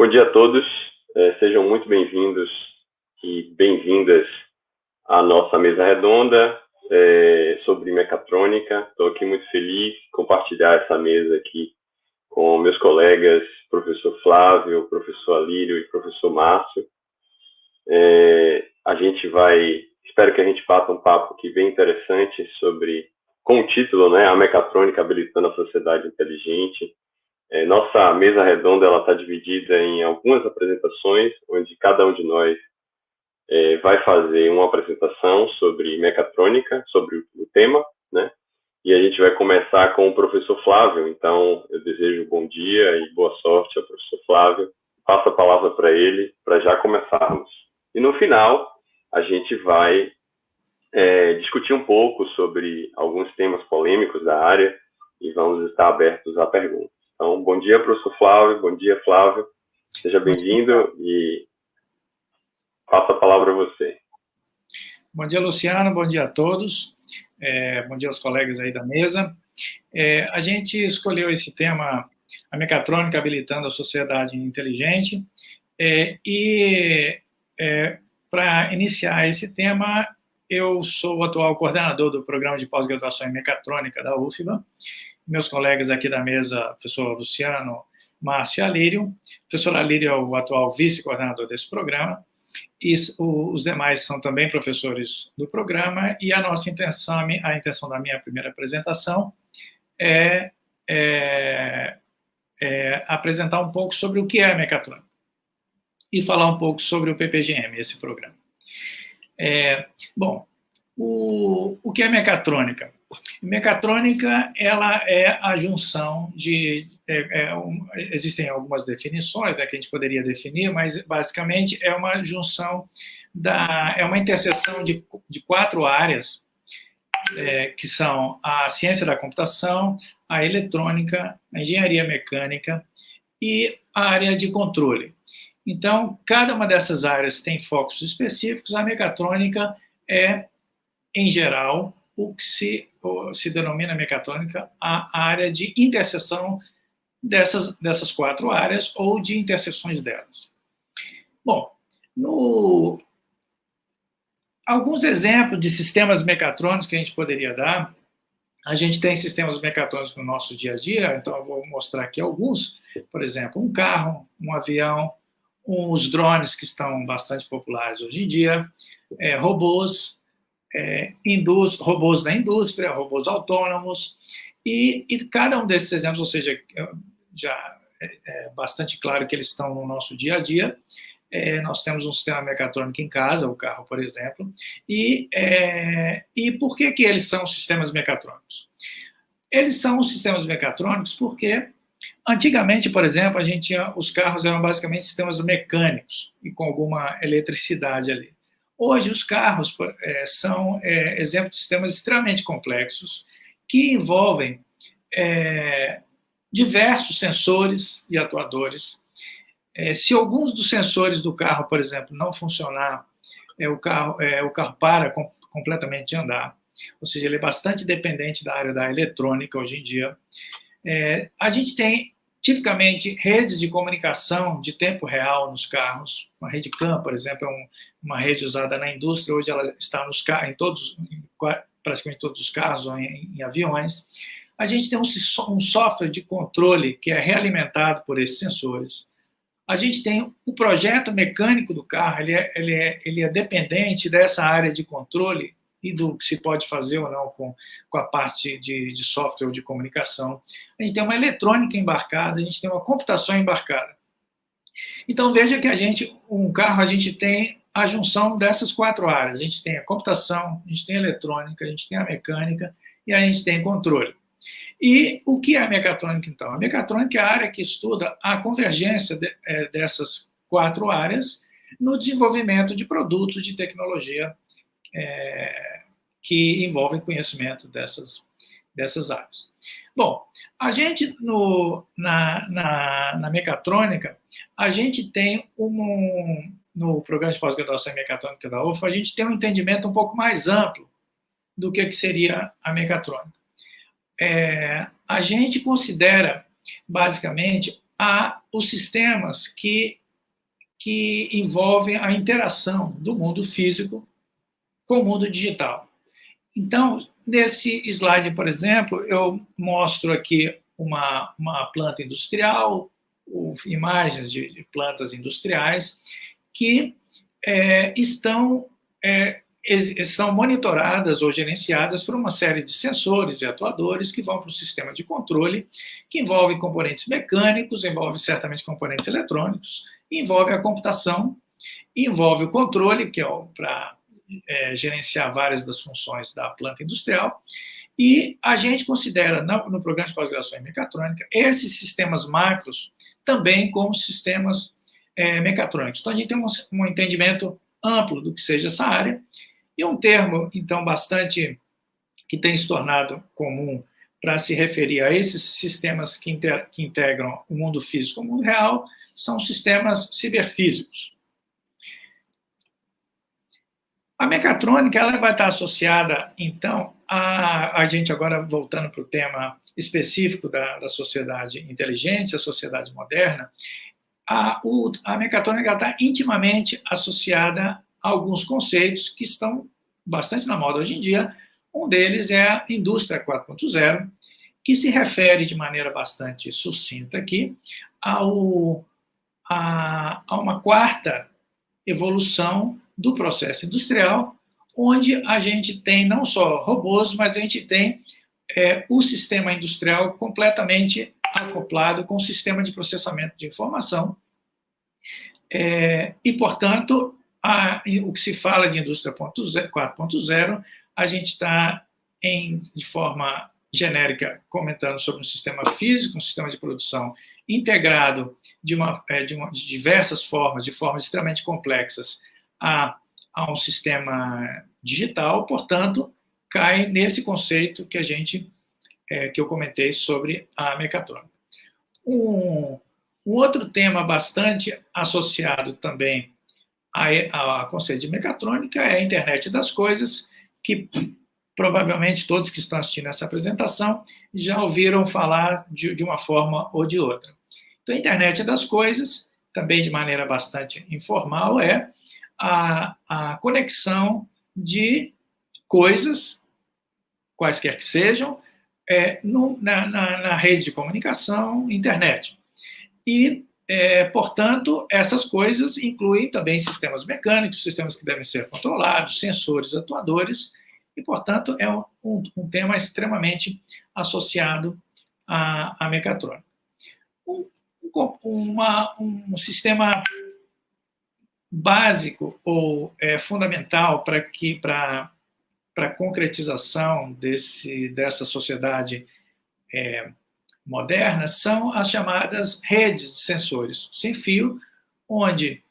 Bom dia a todos, sejam muito bem-vindos e bem-vindas à nossa mesa redonda sobre mecatrônica. Estou aqui muito feliz de compartilhar essa mesa aqui com meus colegas, professor Flávio, professor Alírio e professor Márcio. Espero que a gente passe um papo aqui bem interessante com o título, né, a mecatrônica habilitando a sociedade inteligente. Nossa mesa redonda está dividida em algumas apresentações, onde cada um de nós vai fazer uma apresentação sobre mecatrônica, sobre o tema, né? E a gente vai começar com o professor Flávio. Então, eu desejo bom dia e boa sorte ao professor Flávio. Passo a palavra para ele, para já começarmos. E no final, a gente vai discutir um pouco sobre alguns temas polêmicos da área e vamos estar abertos a perguntas. Então, bom dia, professor Flávio. Bom dia, Flávio. Seja bem-vindo e passo a palavra a você. Bom dia, Luciano. Bom dia a todos. Bom dia aos colegas aí da mesa. A gente escolheu esse tema, a mecatrônica habilitando a sociedade inteligente, para iniciar esse tema, eu sou o atual coordenador do programa de pós-graduação em mecatrônica da UFBA. Meus colegas aqui da mesa, professor Luciano, Márcio e Alírio. O professor Alírio é o atual vice-coordenador desse programa, e os demais são também professores do programa, e a intenção da minha primeira apresentação é apresentar um pouco sobre o que é a mecatrônica, e falar um pouco sobre o PPGM, esse programa. O que é mecatrônica? Mecatrônica, ela é a junção de... existem algumas definições, né, que a gente poderia definir, mas basicamente é uma junção, é uma interseção de quatro áreas, que são a ciência da computação, a eletrônica, a engenharia mecânica e a área de controle. Então, cada uma dessas áreas tem focos específicos. A mecatrônica é, em geral, o que se denomina mecatrônica a área de interseção dessas quatro áreas ou de interseções delas. Bom, alguns exemplos de sistemas mecatrônicos que a gente poderia dar. A gente tem sistemas mecatrônicos no nosso dia a dia, então eu vou mostrar aqui alguns. Por exemplo, um carro, um avião, os drones, que estão bastante populares hoje em dia, robôs, robôs da indústria, robôs autônomos, e cada um desses exemplos, ou seja, já é bastante claro que eles estão no nosso dia a dia. Nós temos um sistema mecatrônico em casa, o carro, por exemplo, e por que eles são sistemas mecatrônicos? Eles são sistemas mecatrônicos porque, antigamente, por exemplo, os carros eram basicamente sistemas mecânicos e com alguma eletricidade ali. Hoje, os carros são exemplos de sistemas extremamente complexos que envolvem diversos sensores e atuadores. Se alguns dos sensores do carro, por exemplo, não funcionar, o carro para completamente de andar. Ou seja, ele é bastante dependente da área da eletrônica hoje em dia. A gente tem, tipicamente, redes de comunicação de tempo real nos carros. Uma rede CAN, por exemplo, é uma rede usada na indústria. Hoje ela está praticamente todos os carros ou em aviões. A gente tem um software de controle que é realimentado por esses sensores. A gente tem o projeto mecânico do carro, ele é dependente dessa área de controle e do que se pode fazer ou não com a parte de software ou de comunicação. A gente tem uma eletrônica embarcada, a gente tem uma computação embarcada. Então, veja que um carro, a gente tem a junção dessas quatro áreas. A gente tem a computação, a gente tem a eletrônica, a gente tem a mecânica e a gente tem controle. E o que é a mecatrônica, então? A mecatrônica é a área que estuda a convergência dessas quatro áreas no desenvolvimento de produtos de tecnologia que envolvem conhecimento dessas áreas. Bom, a gente, na mecatrônica, a gente tem no programa de pós-graduação em mecatrônica da UFA, a gente tem um entendimento um pouco mais amplo do que seria a mecatrônica. A gente considera, basicamente, a os sistemas que envolvem a interação do mundo físico com o mundo digital. Então, nesse slide, por exemplo, eu mostro aqui uma planta industrial, imagens de plantas industriais que são monitoradas ou gerenciadas por uma série de sensores e atuadores que vão para o sistema de controle, que envolve componentes mecânicos, envolve certamente componentes eletrônicos, envolve a computação, envolve o controle, que é para gerenciar várias das funções da planta industrial, e a gente considera, no programa de pós-graduação em mecatrônica, esses sistemas macros também como sistemas mecatrônicos. Então, a gente tem um entendimento amplo do que seja essa área, e um termo, então, bastante que tem se tornado comum para se referir a esses sistemas que integram o mundo físico com o mundo real, são sistemas ciberfísicos. A mecatrônica ela vai estar associada, então, a gente agora voltando para o tema específico da sociedade inteligente, a sociedade moderna, a mecatrônica está intimamente associada a alguns conceitos que estão bastante na moda hoje em dia. Um deles é a indústria 4.0, que se refere de maneira bastante sucinta aqui a uma quarta evolução do processo industrial, onde a gente tem não só robôs, mas a gente tem o sistema industrial completamente acoplado com o sistema de processamento de informação. E, portanto, o que se fala de indústria 4.0, a gente está, de forma genérica, comentando sobre um sistema físico, um sistema de produção integrado de diversas formas, de formas extremamente complexas, a um sistema digital, portanto, cai nesse conceito que que eu comentei sobre a mecatrônica. Um outro tema bastante associado também ao conceito de mecatrônica é a internet das coisas, que provavelmente todos que estão assistindo essa apresentação já ouviram falar de uma forma ou de outra. Então, a internet das coisas, também de maneira bastante informal, é a conexão de coisas, quaisquer que sejam, na rede de comunicação, internet. E, portanto, essas coisas incluem também sistemas mecânicos, sistemas que devem ser controlados, sensores, atuadores, e, portanto, é um tema extremamente associado à mecatrônica. Um sistema básico ou fundamental para a concretização dessa sociedade moderna são as chamadas redes de sensores sem fio, onde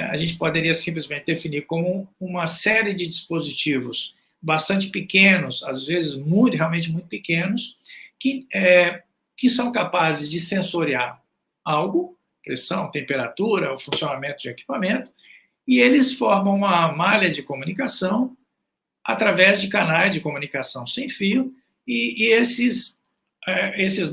a gente poderia simplesmente definir como uma série de dispositivos bastante pequenos, às vezes realmente muito pequenos, que são capazes de sensoriar algo, pressão, temperatura, o funcionamento de equipamento, e eles formam uma malha de comunicação através de canais de comunicação sem fio, e esses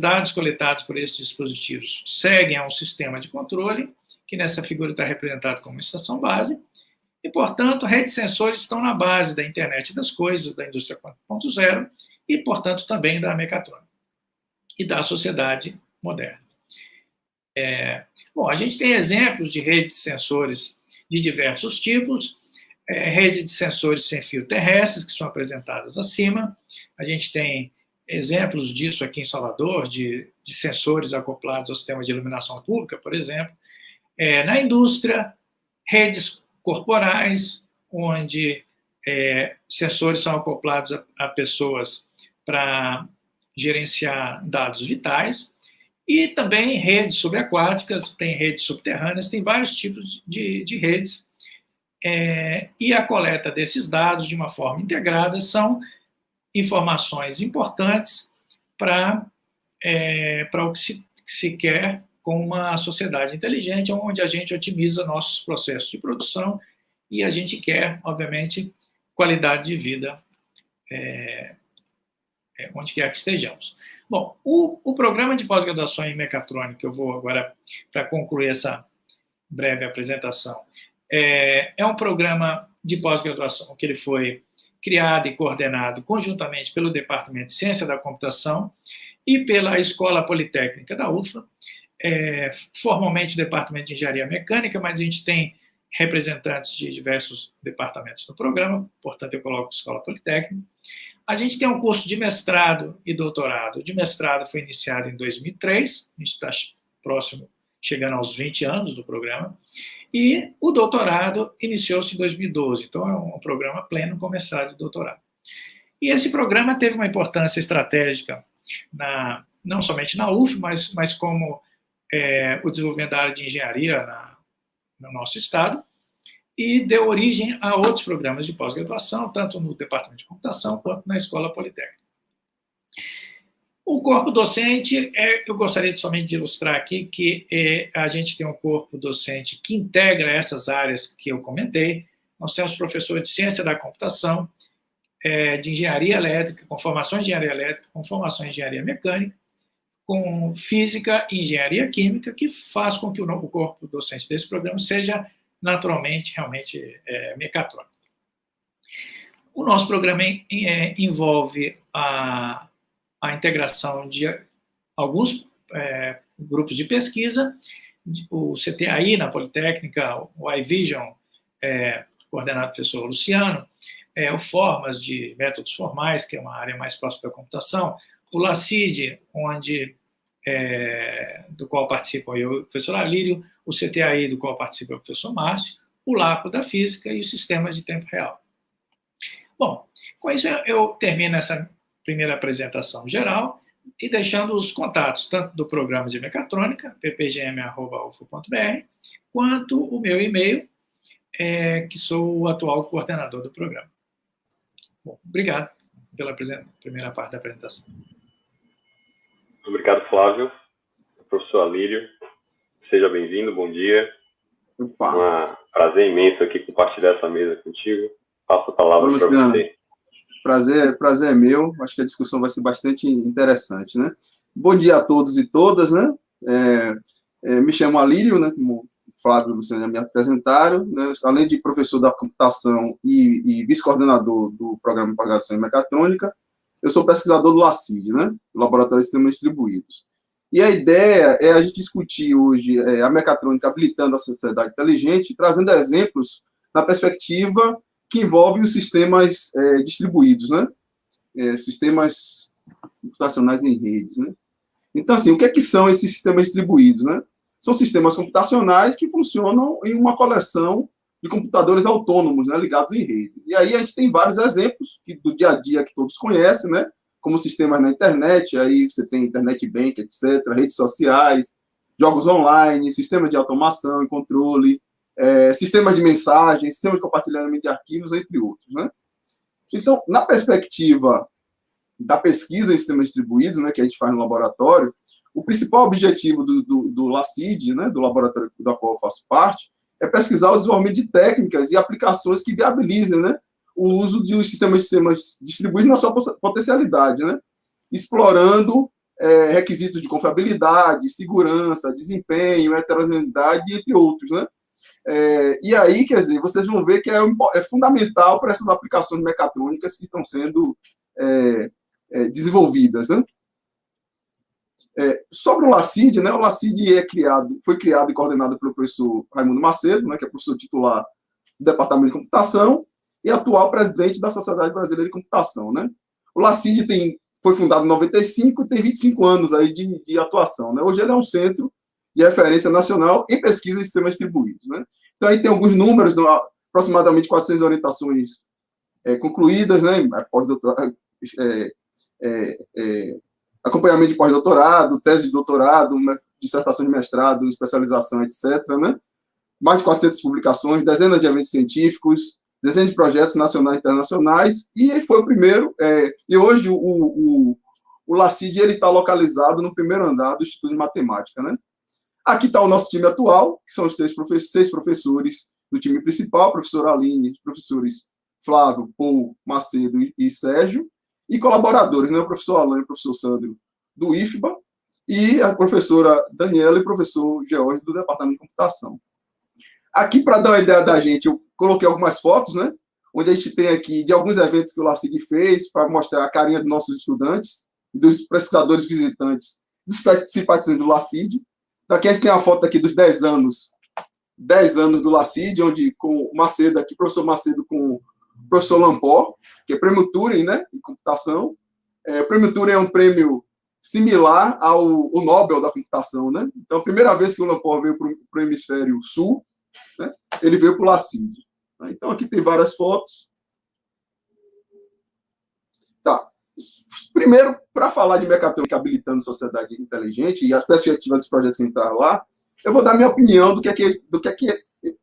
dados coletados por esses dispositivos seguem a um sistema de controle, que nessa figura está representado como estação base, e, portanto, redes de sensores estão na base da internet das coisas, da indústria 4.0, e, portanto, também da mecatrônica e da sociedade moderna. Bom, a gente tem exemplos de redes de sensores de diversos tipos, redes de sensores sem fio terrestres, que são apresentadas acima. A gente tem exemplos disso aqui em Salvador, de sensores acoplados ao sistema de iluminação pública, por exemplo. Na indústria, redes corporais, onde sensores são acoplados a pessoas para gerenciar dados vitais, e também redes subaquáticas, tem redes subterrâneas, tem vários tipos de redes, e a coleta desses dados de uma forma integrada são informações importantes para o que se quer com uma sociedade inteligente, onde a gente otimiza nossos processos de produção e a gente quer, obviamente, qualidade de vida onde quer que estejamos. Bom, o programa de pós-graduação em mecatrônica, eu vou agora, para concluir essa breve apresentação, é um programa de pós-graduação que ele foi criado e coordenado conjuntamente pelo Departamento de Ciência da Computação e pela Escola Politécnica da UFLA, formalmente o Departamento de Engenharia Mecânica, mas a gente tem representantes de diversos departamentos no programa, portanto eu coloco Escola Politécnica. A gente tem um curso de mestrado e doutorado. O de mestrado foi iniciado em 2003, a gente está próximo, chegando aos 20 anos do programa, e o doutorado iniciou-se em 2012, então é um programa pleno com mestrado e doutorado. E esse programa teve uma importância estratégica, não somente na UF, mas como o desenvolvimento da área de engenharia no nosso estado, e deu origem a outros programas de pós-graduação, tanto no Departamento de Computação quanto na Escola Politécnica. O corpo docente, eu gostaria somente de ilustrar aqui que a gente tem um corpo docente que integra essas áreas que eu comentei. Nós temos professores de ciência da computação, de engenharia elétrica, com formação em engenharia elétrica, com formação em engenharia mecânica, com física e engenharia química, que faz com que o corpo docente desse programa seja naturalmente, realmente, mecatrônico. O nosso programa envolve a integração de alguns grupos de pesquisa, o CTAI na Politécnica, o iVision, coordenado pelo professor Luciano, o Formas de métodos formais, que é uma área mais próxima da computação, o LACID, do qual participam eu e o professor Alírio, o CTAI, do qual participa o professor Márcio, o LAPO da Física e os sistemas de tempo real. Bom, com isso eu termino essa primeira apresentação geral e deixando os contatos tanto do programa de mecatrônica, ppgm@ufo.br, quanto o meu e-mail, que sou o atual coordenador do programa. Bom, obrigado pela primeira parte da apresentação. Obrigado, Flávio. Professor Alírio, seja bem-vindo, bom dia. Opa. Um prazer imenso aqui compartilhar essa mesa contigo. Passo a palavra para você. Prazer é meu, acho que a discussão vai ser bastante interessante, né? Bom dia a todos e todas, né? Me chamo Alírio, né? Como o Flávio e o Luciano me apresentaram, né? Além de professor da computação e vice-coordenador do programa de pós-graduação em mecatrônica, eu sou pesquisador do LACID, né? Laboratório de Sistemas Distribuídos. E a ideia é a gente discutir hoje a mecatrônica habilitando a sociedade inteligente, trazendo exemplos na perspectiva que envolve os sistemas distribuídos, né? Sistemas computacionais em redes, né? Então, assim, o que são esses sistemas distribuídos, né? São sistemas computacionais que funcionam em uma coleção de computadores autônomos, né, ligados em rede. E aí a gente tem vários exemplos do dia a dia que todos conhecem, né? Como sistemas na internet, aí você tem internet bank, etc., redes sociais, jogos online, sistemas de automação e controle, sistemas de mensagem, sistemas de compartilhamento de arquivos, entre outros, né? Então, na perspectiva da pesquisa em sistemas distribuídos, né, que a gente faz no laboratório, o principal objetivo do LACID, né, do laboratório da qual eu faço parte, é pesquisar o desenvolvimento de técnicas e aplicações que viabilizem, né, o uso de sistemas distribuídos na sua potencialidade, né, explorando requisitos de confiabilidade, segurança, desempenho, heterogeneidade, entre outros, né. E aí, quer dizer, vocês vão ver que é fundamental para essas aplicações mecatrônicas que estão sendo desenvolvidas, né. Sobre o LACID, né, o LACID foi criado e coordenado pelo professor Raimundo Macedo, né, que é professor titular do Departamento de Computação e atual presidente da Sociedade Brasileira de Computação, né. O LACID foi fundado em 95 e tem 25 anos aí de atuação, né. Hoje ele é um centro de referência nacional em pesquisa em sistemas distribuídos, né. Então, aí tem alguns números, aproximadamente 400 orientações concluídas, né, pós-doutorado, acompanhamento de pós-doutorado, tese de doutorado, dissertação de mestrado, especialização, etc., né? Mais de 400 publicações, dezenas de eventos científicos, dezenas de projetos nacionais e internacionais, e foi o primeiro, e hoje o LACID está localizado no primeiro andar do Instituto de Matemática, né? Aqui está o nosso time atual, que são os 6 professores do time principal, professor Aline, os professores Flávio, Paul, Macedo e Sérgio, e colaboradores, né, o professor Alain e o professor Sandro, do IFBA, e a professora Daniela e o professor George, do Departamento de Computação. Aqui, para dar uma ideia da gente, eu coloquei algumas fotos, né? Onde a gente tem aqui de alguns eventos que o LACID fez, para mostrar a carinha dos nossos estudantes, dos pesquisadores visitantes, dos simpatizantes do LACID. Então, aqui a gente tem a foto aqui dos 10 anos do LACID, onde com o Macedo aqui, professor Macedo com o professor Lamport, que é prêmio Turing, né, em computação. O prêmio Turing é um prêmio similar ao Nobel da computação, né? Então, a primeira vez que o Lamport veio para o hemisfério sul, né, ele veio para o LACID. Então, aqui tem várias fotos. Tá. Primeiro, para falar de mecatrônica habilitando sociedade inteligente e as perspectivas dos projetos que entraram lá, eu vou dar minha opinião do que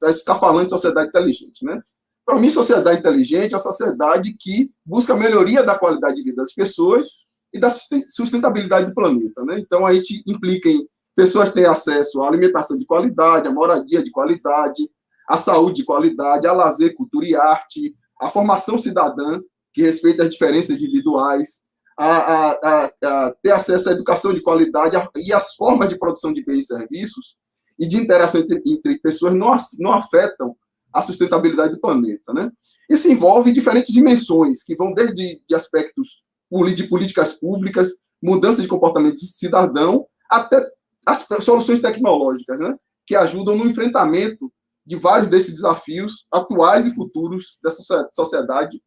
está falando de sociedade inteligente, né? Para mim, sociedade inteligente é a sociedade que busca a melhoria da qualidade de vida das pessoas e da sustentabilidade do planeta, né? Então, a gente implica em pessoas terem acesso à alimentação de qualidade, à moradia de qualidade, à saúde de qualidade, a lazer, cultura e arte, a formação cidadã, que respeita as diferenças individuais, a ter acesso à educação de qualidade e as formas de produção de bens e serviços e de interação entre pessoas não afetam a sustentabilidade do planeta, né? Isso envolve diferentes dimensões, que vão desde de aspectos de políticas públicas, mudança de comportamento de cidadão, até as soluções tecnológicas, né? Que ajudam no enfrentamento de vários desses desafios atuais e futuros dessa sociedade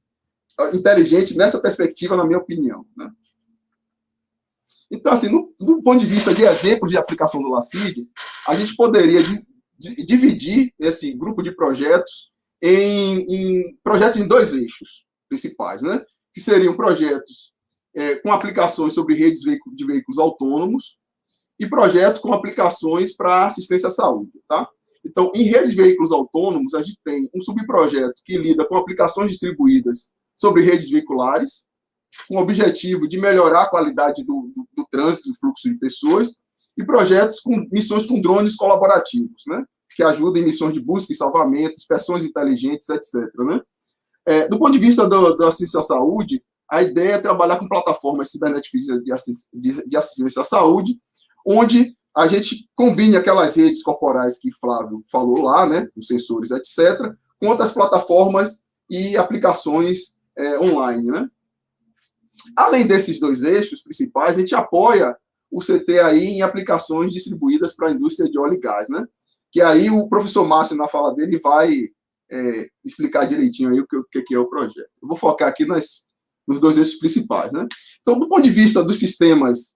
inteligente, nessa perspectiva, na minha opinião, né? Então, assim, do ponto de vista de exemplos de aplicação do LACID, a gente poderia dividir esse grupo de projetos em projetos em 2 eixos principais, né? Que seriam projetos com aplicações sobre redes de veículos autônomos e projetos com aplicações para assistência à saúde, tá? Então, em redes de veículos autônomos, a gente tem um subprojeto que lida com aplicações distribuídas sobre redes veiculares, com o objetivo de melhorar a qualidade do trânsito, do fluxo de pessoas, e projetos com missões com drones colaborativos, né? Que ajudam em missões de busca e salvamento, inspeções inteligentes, etc., né? Do ponto de vista da assistência à saúde, a ideia é trabalhar com plataformas cibernéticas de assistência à saúde, onde a gente combine aquelas redes corporais que Flávio falou lá, né? Os sensores, etc., com outras plataformas e aplicações online, né? Além desses 2 eixos principais, a gente apoia o CT aí em aplicações distribuídas para a indústria de óleo e gás, né? Que aí o professor Márcio, na fala dele, vai explicar direitinho aí o que é o projeto. Eu vou focar aqui nos 2 eixos principais, né? Então, do ponto de vista dos sistemas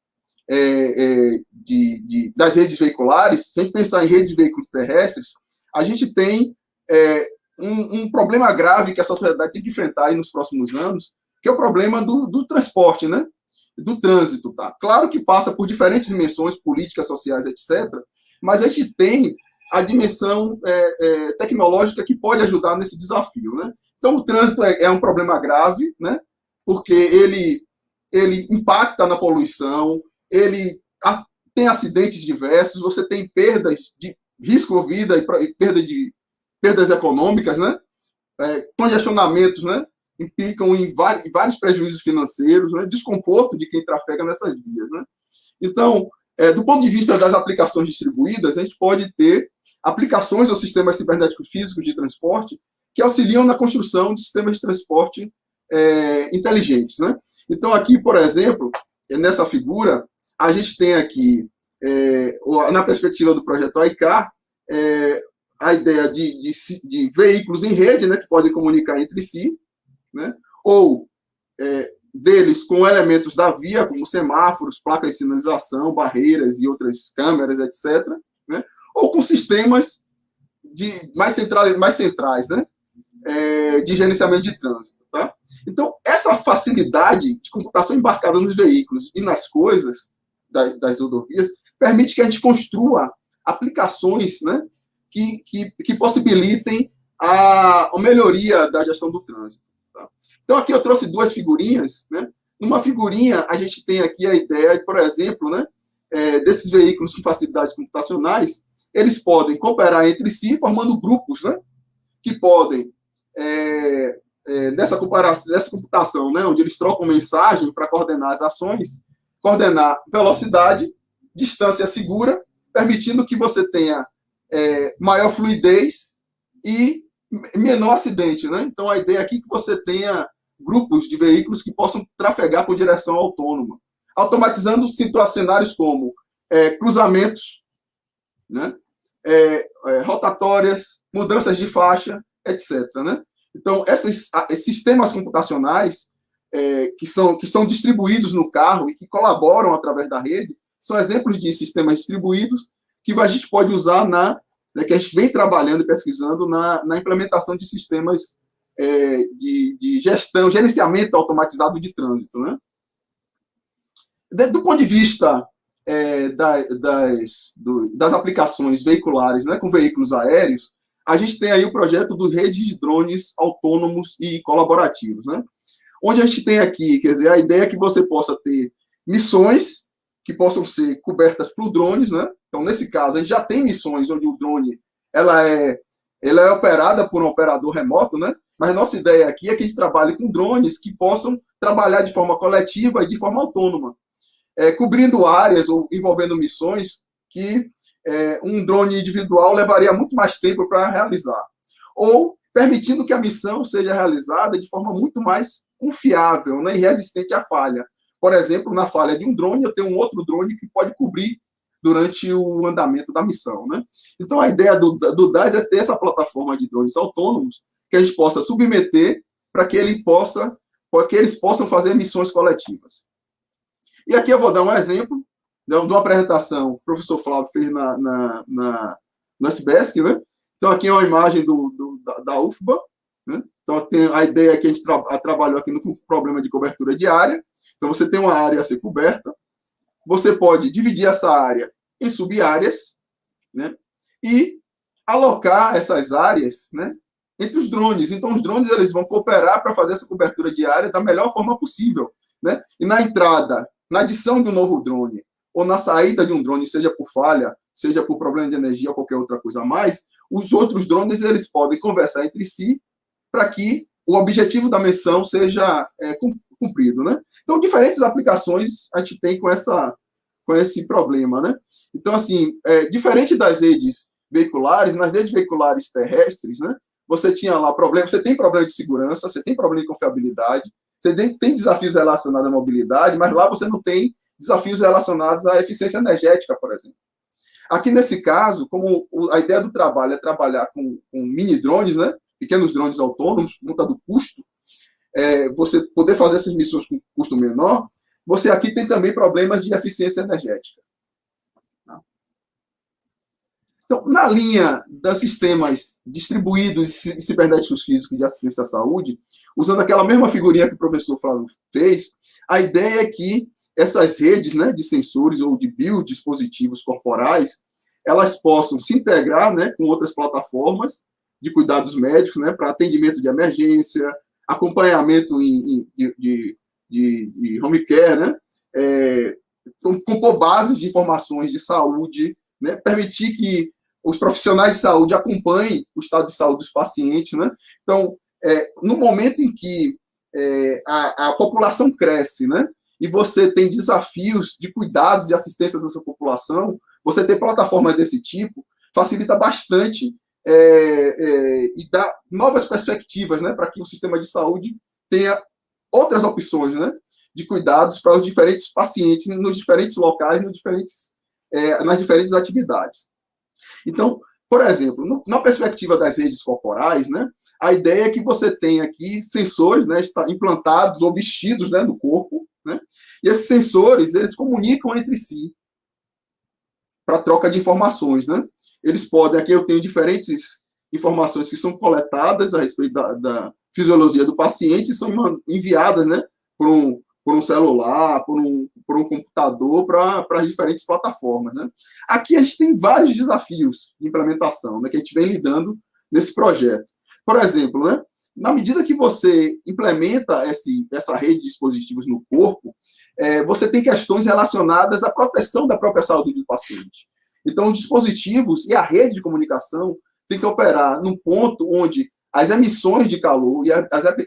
das redes veiculares, se a gente pensar em redes de veículos terrestres, a gente tem um problema grave que a sociedade tem que enfrentar aí nos próximos anos, que é o problema do transporte, né? Do trânsito, tá? Claro que passa por diferentes dimensões políticas, sociais, etc., mas a gente tem a dimensão tecnológica que pode ajudar nesse desafio, né? Então, o trânsito é um problema grave, né? Porque ele impacta na poluição, ele tem acidentes diversos, você tem perdas de risco de vida e perdas econômicas, né? Congestionamentos, né? Implicam em vários prejuízos financeiros, né? Desconforto de quem trafega nessas vias, né? Então, do ponto de vista das aplicações distribuídas, a gente pode ter aplicações aos sistemas cibernéticos físicos de transporte que auxiliam na construção de sistemas de transporte inteligentes, né? Então, aqui, por exemplo, nessa figura, a gente tem aqui, na perspectiva do projeto AICAR, a ideia de veículos em rede, né, que podem comunicar entre si, né, ou deles com elementos da via, como semáforos, placas de sinalização, barreiras e outras câmeras, etc., né, ou com sistemas mais centrais, né, de gerenciamento de trânsito. Tá? Então, essa facilidade de computação embarcada nos veículos e nas coisas das rodovias permite que a gente construa aplicações, né, que possibilitem a melhoria da gestão do trânsito. Tá? Então, aqui eu trouxe 2 figurinhas. Né? Numa figurinha, a gente tem aqui a ideia, por exemplo, né, desses veículos com facilidades computacionais, eles podem cooperar entre si, formando grupos, né, que podem, nessa computação, né, onde eles trocam mensagem para coordenar as ações, coordenar velocidade, distância segura, permitindo que você tenha maior fluidez e menor acidente, né? Então, a ideia aqui é que você tenha grupos de veículos que possam trafegar com direção autônoma, automatizando cenários como cruzamentos, né? Rotatórias, mudanças de faixa, etc., né? Então, esses sistemas computacionais que estão distribuídos no carro e que colaboram através da rede são exemplos de sistemas distribuídos que a gente pode usar que a gente vem trabalhando e pesquisando na implementação de sistemas de gestão, gerenciamento automatizado de trânsito, né? Do ponto de vista das aplicações veiculares, né, com veículos aéreos, a gente tem aí o projeto do Redes de Drones Autônomos e Colaborativos, né? Onde a gente tem aqui, quer dizer, a ideia é que você possa ter missões que possam ser cobertas por drones, né? Então, nesse caso, a gente já tem missões onde o drone ela é operada por um operador remoto, né? Mas nossa ideia aqui é que a gente trabalhe com drones que possam trabalhar de forma coletiva e de forma autônoma, cobrindo áreas ou envolvendo missões que um drone individual levaria muito mais tempo para realizar, ou permitindo que a missão seja realizada de forma muito mais confiável, né, e resistente à falha. Por exemplo, na falha de um drone, eu tenho um outro drone que pode cobrir durante o andamento da missão, né? Então, a ideia do DAS é ter essa plataforma de drones autônomos que a gente possa submeter para que eles possam fazer missões coletivas. E aqui eu vou dar um exemplo de uma apresentação que o professor Flávio fez no SBESC, né? Então, aqui é uma imagem da UFBA, né? Então, a ideia é que a gente trabalhou aqui no problema de cobertura de área. Então, você tem uma área a ser coberta, você pode dividir essa área em sub-áreas, né? E alocar essas áreas, né, entre os drones. Então, os drones eles vão cooperar para fazer essa cobertura de área da melhor forma possível, né? E na entrada, na adição de um novo drone, ou na saída de um drone, seja por falha, seja por problema de energia ou qualquer outra coisa a mais, os outros drones eles podem conversar entre si para que o objetivo da missão seja cumprido, né? Então, diferentes aplicações a gente tem com esse problema, né? Então, assim, diferente das redes veiculares, nas redes veiculares terrestres, né, você tinha lá você tem problema de segurança, você tem problema de confiabilidade, você tem desafios relacionados à mobilidade, mas lá você não tem desafios relacionados à eficiência energética, por exemplo. Aqui, nesse caso, como a ideia do trabalho é trabalhar com mini drones, né, pequenos drones autônomos, por conta do custo, você poder fazer essas missões com custo menor, você aqui tem também problemas de eficiência energética. Então, na linha dos sistemas distribuídos e cibernéticos físicos de assistência à saúde, usando aquela mesma figurinha que o professor Flávio fez, a ideia é que essas redes, né, de sensores ou de biodispositivos corporais, elas possam se integrar, né, com outras plataformas de cuidados médicos, né, para atendimento de emergência, acompanhamento de home care, né, compor bases de informações de saúde, né, permitir que os profissionais de saúde acompanhem o estado de saúde dos pacientes, né? Então, no momento em que a população cresce, né, e você tem desafios de cuidados e assistência dessa população, você ter plataformas desse tipo facilita bastante e dá novas perspectivas, né, para que o sistema de saúde tenha outras opções, né, de cuidados para os diferentes pacientes nos diferentes locais, nas diferentes atividades. Então, por exemplo, na perspectiva das redes corporais, né, a ideia é que você tenha aqui sensores, né, implantados ou vestidos, né, no corpo, né, e esses sensores eles comunicam entre si para troca de informações, né? Eles podem, aqui eu tenho diferentes informações que são coletadas a respeito da fisiologia do paciente e são enviadas, né, por um celular, por um computador para as diferentes plataformas, né? Aqui a gente tem vários desafios de implementação, né, que a gente vem lidando nesse projeto. Por exemplo, né, na medida que você implementa essa rede de dispositivos no corpo, você tem questões relacionadas à proteção da própria saúde do paciente. Então, os dispositivos e a rede de comunicação tem que operar num ponto onde as emissões de calor e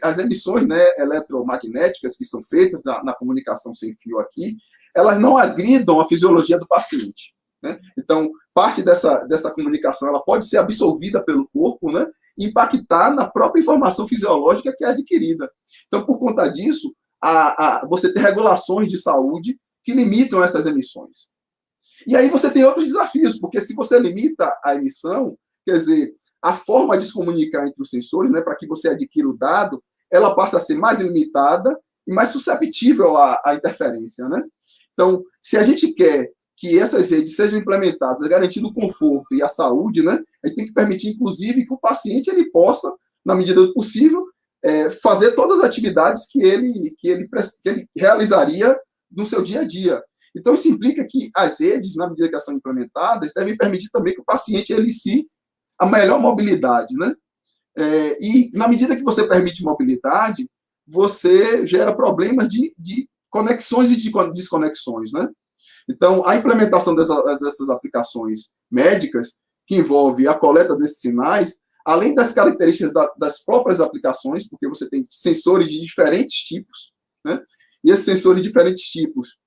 as emissões, né, eletromagnéticas que são feitas na comunicação sem fio aqui, elas não agridam a fisiologia do paciente, né? Então, parte dessa comunicação ela pode ser absorvida pelo corpo, né, e impactar na própria informação fisiológica que é adquirida. Então, por conta disso, você tem regulações de saúde que limitam essas emissões. E aí você tem outros desafios, porque se você limita a emissão, quer dizer, a forma de se comunicar entre os sensores, né, para que você adquira o dado, ela passa a ser mais limitada e mais susceptível à interferência, né? Então, se a gente quer que essas redes sejam implementadas, garantindo o conforto e a saúde, né, a gente tem que permitir, inclusive, que o paciente ele possa, na medida do possível, fazer todas as atividades que ele realizaria no seu dia a dia. Então, isso implica que as redes, na medida que elas são implementadas, devem permitir também que o paciente elicie a melhor mobilidade, né? E, na medida que você permite mobilidade, você gera problemas de conexões e de desconexões, né? Então, a implementação dessas aplicações médicas, que envolve a coleta desses sinais, além das características das próprias aplicações, porque você tem sensores de diferentes tipos, né? E esses sensores de diferentes tipos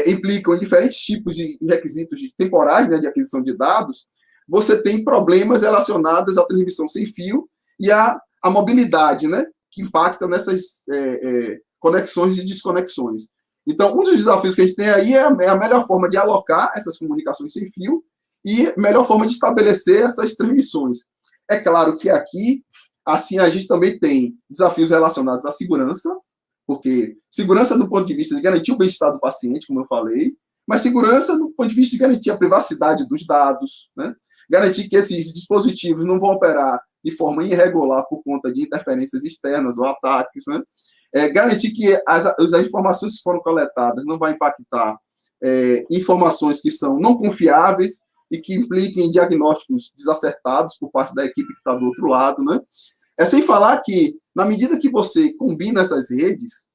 implicam em diferentes tipos de requisitos temporais, né, de aquisição de dados. Você tem problemas relacionados à transmissão sem fio e à mobilidade, né, que impacta nessas conexões e desconexões. Então, um dos desafios que a gente tem aí é a melhor forma de alocar essas comunicações sem fio e a melhor forma de estabelecer essas transmissões. É claro que aqui, assim, a gente também tem desafios relacionados à segurança, porque segurança do ponto de vista de garantir o bem-estar do paciente, como eu falei, mas segurança do ponto de vista de garantir a privacidade dos dados, né? Garantir que esses dispositivos não vão operar de forma irregular por conta de interferências externas ou ataques, né? Garantir que as informações que foram coletadas não vão impactar informações que são não confiáveis e que impliquem diagnósticos desacertados por parte da equipe que está do outro lado, né? Sem falar que, na medida que você combina essas redes,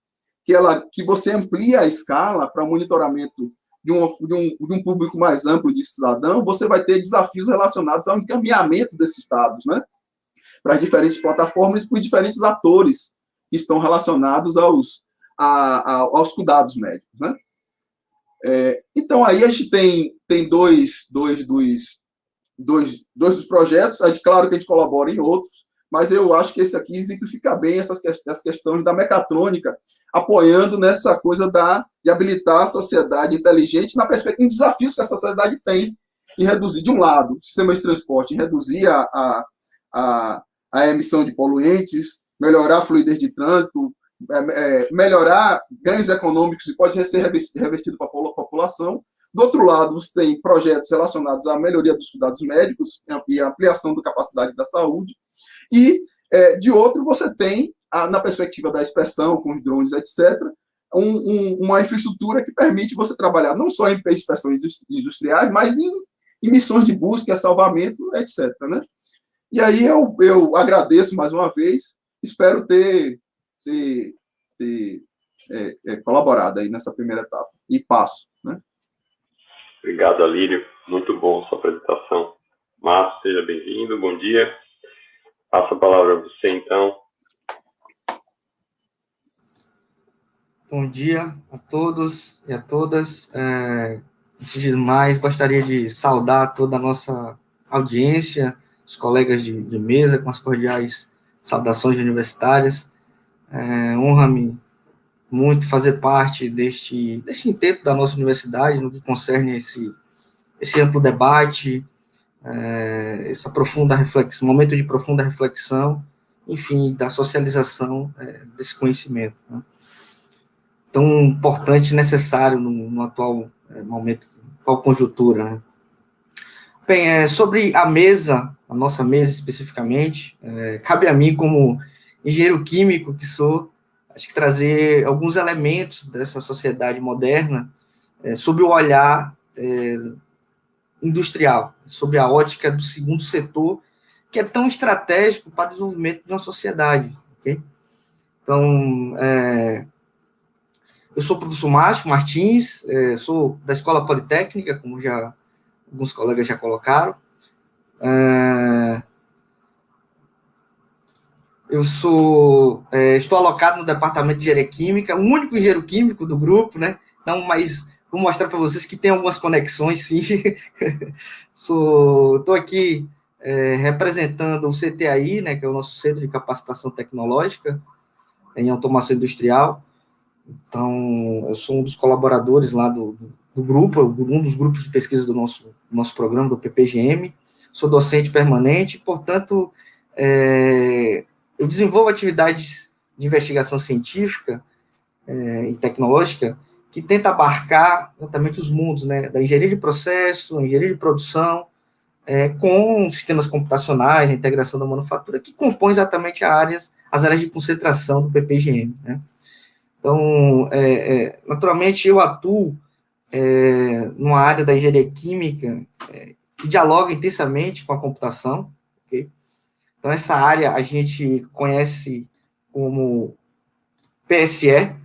que você amplia a escala para monitoramento de um público mais amplo de cidadão, você vai ter desafios relacionados ao encaminhamento desses dados, né, para as diferentes plataformas e para os diferentes atores que estão relacionados aos cuidados médicos, né? Então, aí a gente tem dois dos projetos, claro que a gente colabora em outros, mas eu acho que esse aqui exemplifica bem essas questões da mecatrônica, apoiando nessa coisa de habilitar a sociedade inteligente na perspectiva de desafios que a sociedade tem em reduzir, de um lado, o sistema de transporte, em reduzir a emissão de poluentes, melhorar a fluidez de trânsito, melhorar ganhos econômicos que podem ser revertidos para a população. Do outro lado, você tem projetos relacionados à melhoria dos cuidados médicos e a ampliação da capacidade da saúde. E, de outro, você tem, na perspectiva da inspeção, com os drones, etc., uma infraestrutura que permite você trabalhar não só em inspeções industriais, mas em missões de busca, salvamento, etc., né? E aí eu agradeço mais uma vez, espero ter colaborado aí nessa primeira etapa. E passo, né? Obrigado, Alírio. Muito bom a sua apresentação. Márcio, seja bem-vindo. Bom dia. Passo a palavra a você, então. Bom dia a todos e a todas. Antes de mais, gostaria de saudar toda a nossa audiência, os colegas de mesa, com as cordiais saudações universitárias. Honra-me muito fazer parte deste intento da nossa universidade, no que concerne esse amplo debate, essa profunda reflexão, momento de profunda reflexão, enfim, da socialização desse conhecimento, né? Tão importante e necessário no atual momento, atual conjuntura, né? Bem, sobre a nossa mesa especificamente, cabe a mim, como engenheiro químico que sou, acho que trazer alguns elementos dessa sociedade moderna sob o olhar industrial, sobre a ótica do segundo setor, que é tão estratégico para o desenvolvimento de uma sociedade. Okay? Então, eu sou o professor Márcio Martins, sou da Escola Politécnica, como alguns colegas já colocaram. Eu estou alocado no departamento de engenharia química, o único engenheiro químico do grupo, né? Então, mas vou mostrar para vocês que tem algumas conexões, sim. Estou aqui representando o CTAI, né, que é o nosso Centro de Capacitação Tecnológica em Automação Industrial. Então, eu sou um dos colaboradores lá do grupo, um dos grupos de pesquisa do nosso programa, do PPGM. Sou docente permanente, portanto, eu desenvolvo atividades de investigação científica e tecnológica que tenta abarcar exatamente os mundos, né, da engenharia de processo, engenharia de produção, com sistemas computacionais, a integração da manufatura, que compõem exatamente as áreas de concentração do PPGM, né. Então, naturalmente, eu atuo numa área da engenharia química que dialoga intensamente com a computação, ok? Então, essa área a gente conhece como PSE,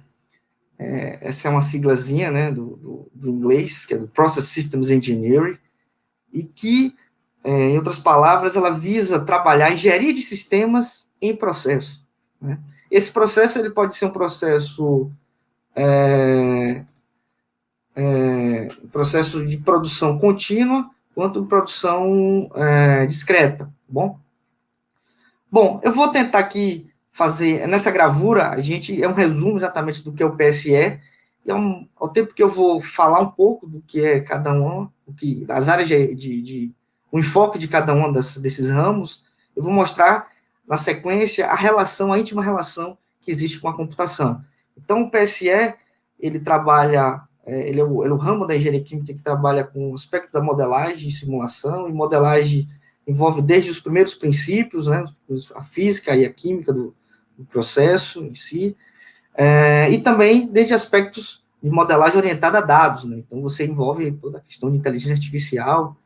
essa é uma siglazinha, né, do inglês, que é do Process Systems Engineering, e que, em outras palavras, ela visa trabalhar engenharia de sistemas em processo, né? Esse processo ele pode ser um processo processo de produção contínua, quanto produção discreta, tá bom? Bom, eu vou tentar aqui fazer, nessa gravura, é um resumo exatamente do que é o PSE, e ao tempo que eu vou falar um pouco do que é cada uma, as áreas o enfoque de cada um desses ramos, eu vou mostrar, na sequência, a íntima relação que existe com a computação. Então, o PSE, ele trabalha, ele é o ramo da engenharia química que trabalha com o aspecto da modelagem e simulação, e modelagem envolve desde os primeiros princípios, né, a física e a química do processo em si, e também desde aspectos de modelagem orientada a dados, né, então você envolve toda a questão de inteligência artificial,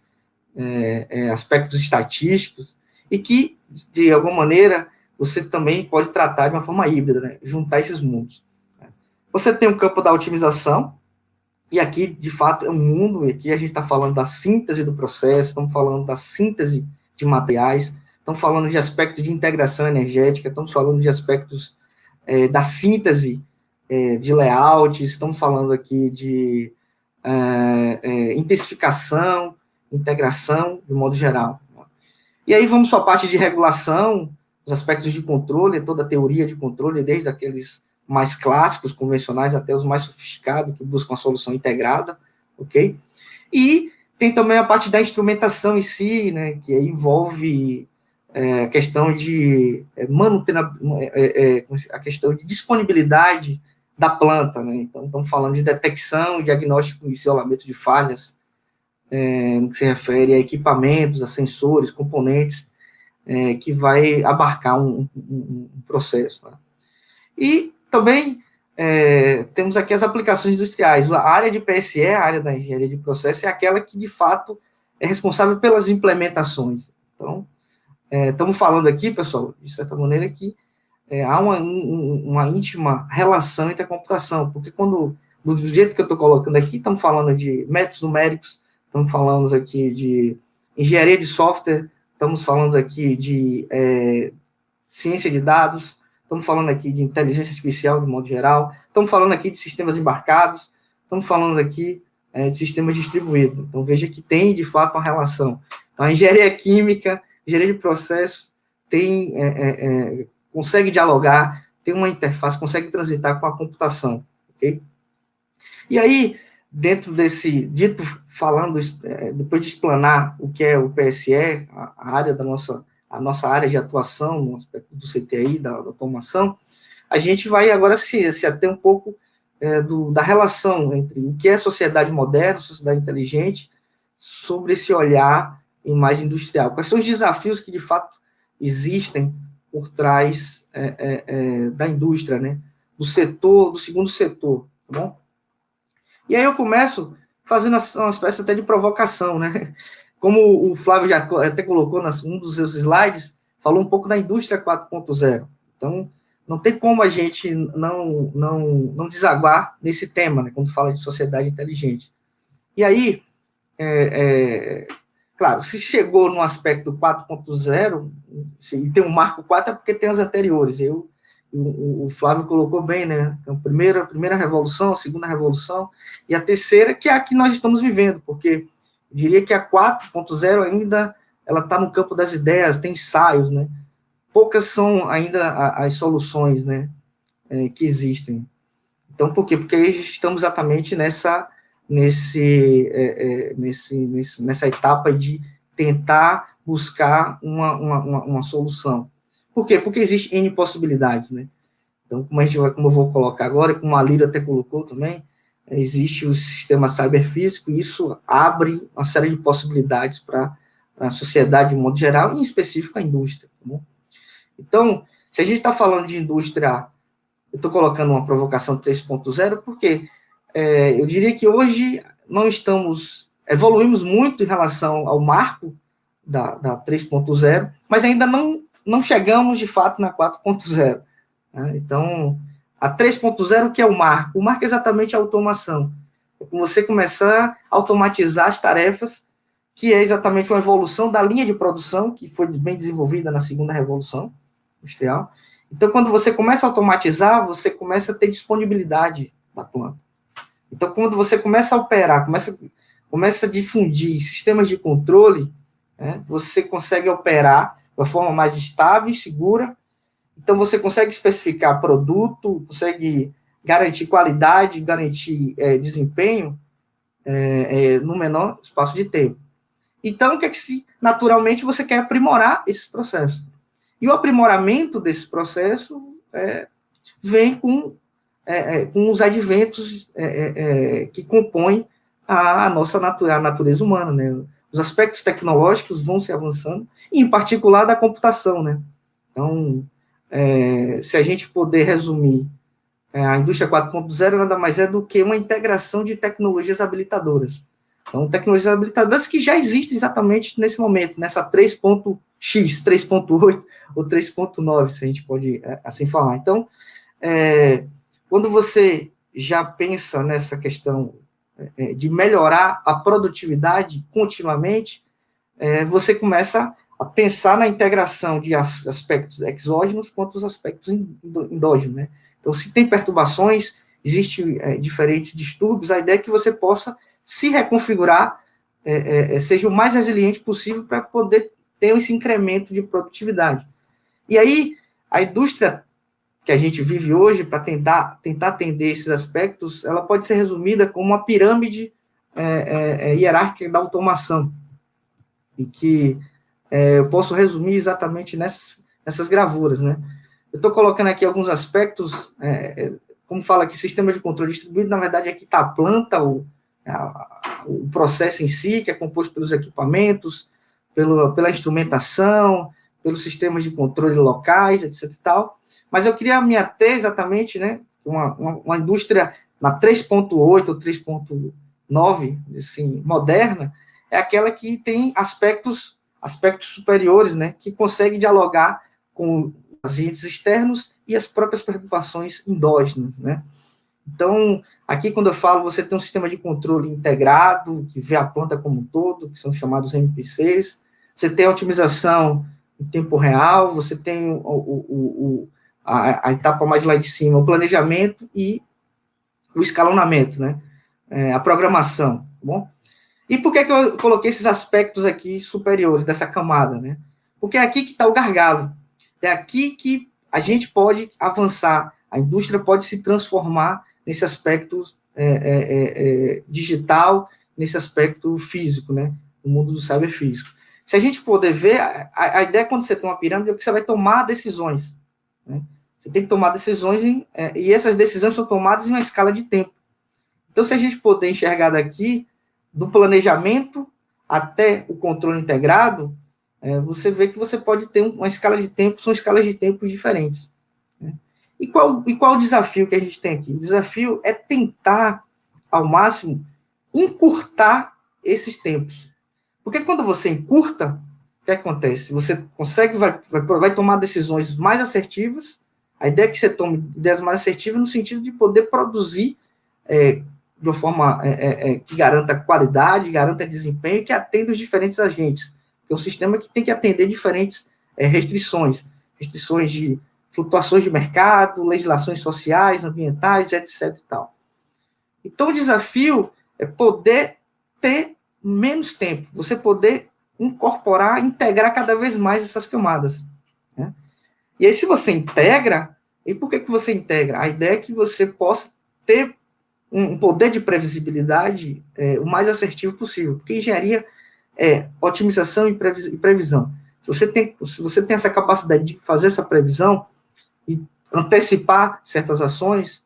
aspectos estatísticos, e que, de alguma maneira, você também pode tratar de uma forma híbrida, né, juntar esses mundos. Você tem o campo da otimização, e aqui, de fato, é um mundo, e aqui a gente está falando da síntese do processo, estamos falando da síntese de materiais, estamos falando de aspectos de integração energética, estamos falando de aspectos da síntese de layouts, estamos falando aqui de intensificação, integração, de modo geral. E aí vamos para a parte de regulação, os aspectos de controle, toda a teoria de controle, desde aqueles mais clássicos, convencionais, até os mais sofisticados, que buscam a solução integrada, ok? E tem também a parte da instrumentação em si, né, que envolve a questão de a questão de disponibilidade da planta, né? Então, estamos falando de detecção, diagnóstico e isolamento de falhas, no que se refere a equipamentos, a sensores, componentes, que vai abarcar um processo, né? E também temos aqui as aplicações industriais. A área de PSE, a área da engenharia de processo, é aquela que, de fato, é responsável pelas implementações. Então, estamos falando aqui, pessoal, de certa maneira, que há uma íntima relação entre a computação, porque do jeito que eu estou colocando aqui, estamos falando de métodos numéricos, estamos falando aqui de engenharia de software, estamos falando aqui de ciência de dados, estamos falando aqui de inteligência artificial, de modo geral, estamos falando aqui de sistemas embarcados, estamos falando aqui de sistemas distribuídos. Então, veja que tem, de fato, uma relação. Então, a engenharia química, engenharia de processo, consegue dialogar, tem uma interface, consegue transitar com a computação, ok? E aí, dentro desse, depois de explanar o que é o PSE, a área a nossa área de atuação no aspecto do CTI, da automação, a gente vai agora se ater um pouco da relação entre o que é sociedade moderna, sociedade inteligente, sobre esse olhar mais industrial. Quais são os desafios que, de fato, existem por trás da indústria, né? Do segundo setor, tá bom? E aí eu começo fazendo uma espécie até de provocação, né? Como o Flávio já até colocou um dos seus slides, falou um pouco da indústria 4.0. Então, não tem como a gente não desaguar nesse tema, né, quando fala de sociedade inteligente. E aí, Claro, se chegou no aspecto 4.0, e tem um marco 4 é porque tem as anteriores. O Flávio colocou bem, né? Então, a primeira revolução, a segunda revolução, e a terceira, que é a que nós estamos vivendo, porque eu diria que a 4.0 ainda ela está no campo das ideias, tem ensaios, né? Poucas são ainda as soluções, né, que existem. Então, por quê? Porque estamos exatamente nessa etapa de tentar buscar uma solução. Por quê? Porque existe N possibilidades, né? Então, como eu vou colocar agora, como a Lírio até colocou também, existe o sistema cyberfísico, e isso abre uma série de possibilidades para a sociedade de modo geral, e em específico a indústria. Tá bom? Então, se a gente está falando de indústria, eu estou colocando uma provocação 3.0, porque eu diria que hoje não evoluímos muito em relação ao marco da 3.0, mas ainda não chegamos, de fato, na 4.0. Né? Então, a 3.0, que é o marco? O marco é exatamente a automação. É você começar a automatizar as tarefas, que é exatamente uma evolução da linha de produção, que foi bem desenvolvida na segunda revolução industrial. Então, quando você começa a automatizar, você começa a ter disponibilidade da planta. Então, quando você começa a operar, começa a difundir sistemas de controle, né, você consegue operar de uma forma mais estável e segura. Então, você consegue especificar produto, consegue garantir qualidade, garantir desempenho no menor espaço de tempo. Então, o que é que naturalmente você quer aprimorar esses processos? E o aprimoramento desse processo vem com os adventos que compõem a nossa a natureza humana, né? Os aspectos tecnológicos vão se avançando, e em particular da computação, né? Então, se a gente poder resumir, a indústria 4.0 nada mais é do que uma integração de tecnologias habilitadoras. Então, tecnologias habilitadoras que já existem exatamente nesse momento, nessa 3.x, 3.8 ou 3.9, se a gente pode assim falar. Então, quando você já pensa nessa questão de melhorar a produtividade continuamente, você começa a pensar na integração de aspectos exógenos quanto os aspectos endógenos, né? Então, se tem perturbações, existem diferentes distúrbios, a ideia é que você possa se reconfigurar, seja o mais resiliente possível para poder ter esse incremento de produtividade. E aí, a indústria que a gente vive hoje, para tentar atender esses aspectos, ela pode ser resumida como uma pirâmide hierárquica da automação, e que eu posso resumir exatamente nessas gravuras, né? Eu estou colocando aqui alguns aspectos, como fala aqui, sistema de controle distribuído, na verdade aqui está a planta, o processo em si, que é composto pelos equipamentos, pela instrumentação, pelos sistemas de controle locais, etc. e tal. Mas eu queria me ater exatamente, né, uma indústria na 3.8 ou 3.9, assim, moderna, é aquela que tem aspectos superiores, né, que consegue dialogar com agentes externos e as próprias perturbações endógenas, né. Então, aqui quando eu falo, você tem um sistema de controle integrado, que vê a planta como um todo, que são chamados MPCs, você tem a otimização em tempo real, você tem a etapa mais lá de cima, o planejamento e o escalonamento, né? A programação, tá bom? E por que eu coloquei esses aspectos aqui superiores dessa camada, né? Porque é aqui que está o gargalo, é aqui que a gente pode avançar, a indústria pode se transformar nesse aspecto digital, nesse aspecto físico, né? No mundo do cyberfísico. Se a gente poder ver, a ideia quando você tem uma pirâmide é que você vai tomar decisões, né? Você tem que tomar decisões, e essas decisões são tomadas em uma escala de tempo. Então, se a gente poder enxergar daqui, do planejamento até o controle integrado, você vê que você pode ter uma escala de tempo, são escalas de tempo diferentes. Né? E qual o desafio que a gente tem aqui? O desafio é tentar, ao máximo, encurtar esses tempos. Porque quando você encurta, o que acontece? Você consegue, vai tomar decisões mais assertivas. A ideia é que você tome ideias mais assertivas no sentido de poder produzir de uma forma que garanta qualidade, garanta desempenho e que atenda os diferentes agentes. É um sistema que tem que atender diferentes restrições de flutuações de mercado, legislações sociais, ambientais, etc. E tal. Então, o desafio é poder ter menos tempo, você poder incorporar, integrar cada vez mais essas camadas. Né? E aí, se você integra, e por que você integra? A ideia é que você possa ter um poder de previsibilidade o mais assertivo possível, porque engenharia é otimização e previsão. Se você tem essa capacidade de fazer essa previsão e antecipar certas ações,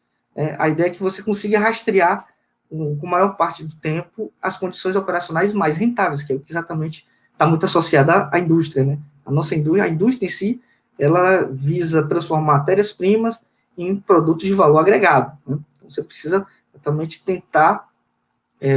a ideia é que você consiga rastrear com maior parte do tempo as condições operacionais mais rentáveis, que é o que exatamente está muito associada à indústria, né? A indústria em si, ela visa transformar matérias-primas em produtos de valor agregado, né? Então, você precisa exatamente tentar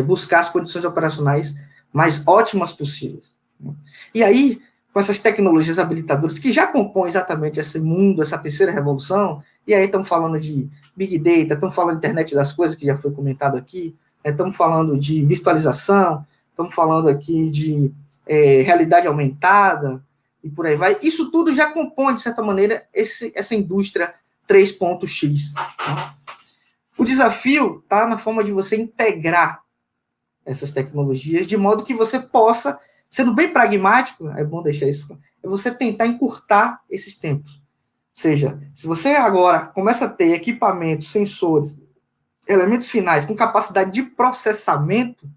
buscar as condições operacionais mais ótimas possíveis. Né? E aí, com essas tecnologias habilitadoras que já compõem exatamente esse mundo, essa terceira revolução, e aí estamos falando de Big Data, estamos falando de internet das coisas, que já foi comentado aqui, estamos falando de virtualização, estamos falando aqui de realidade aumentada, e por aí vai. Isso tudo já compõe, de certa maneira, essa indústria 3.x. O desafio está na forma de você integrar essas tecnologias, de modo que você possa, sendo bem pragmático, é bom deixar isso, é você tentar encurtar esses tempos. Ou seja, se você agora começa a ter equipamentos, sensores, elementos finais com capacidade de processamento,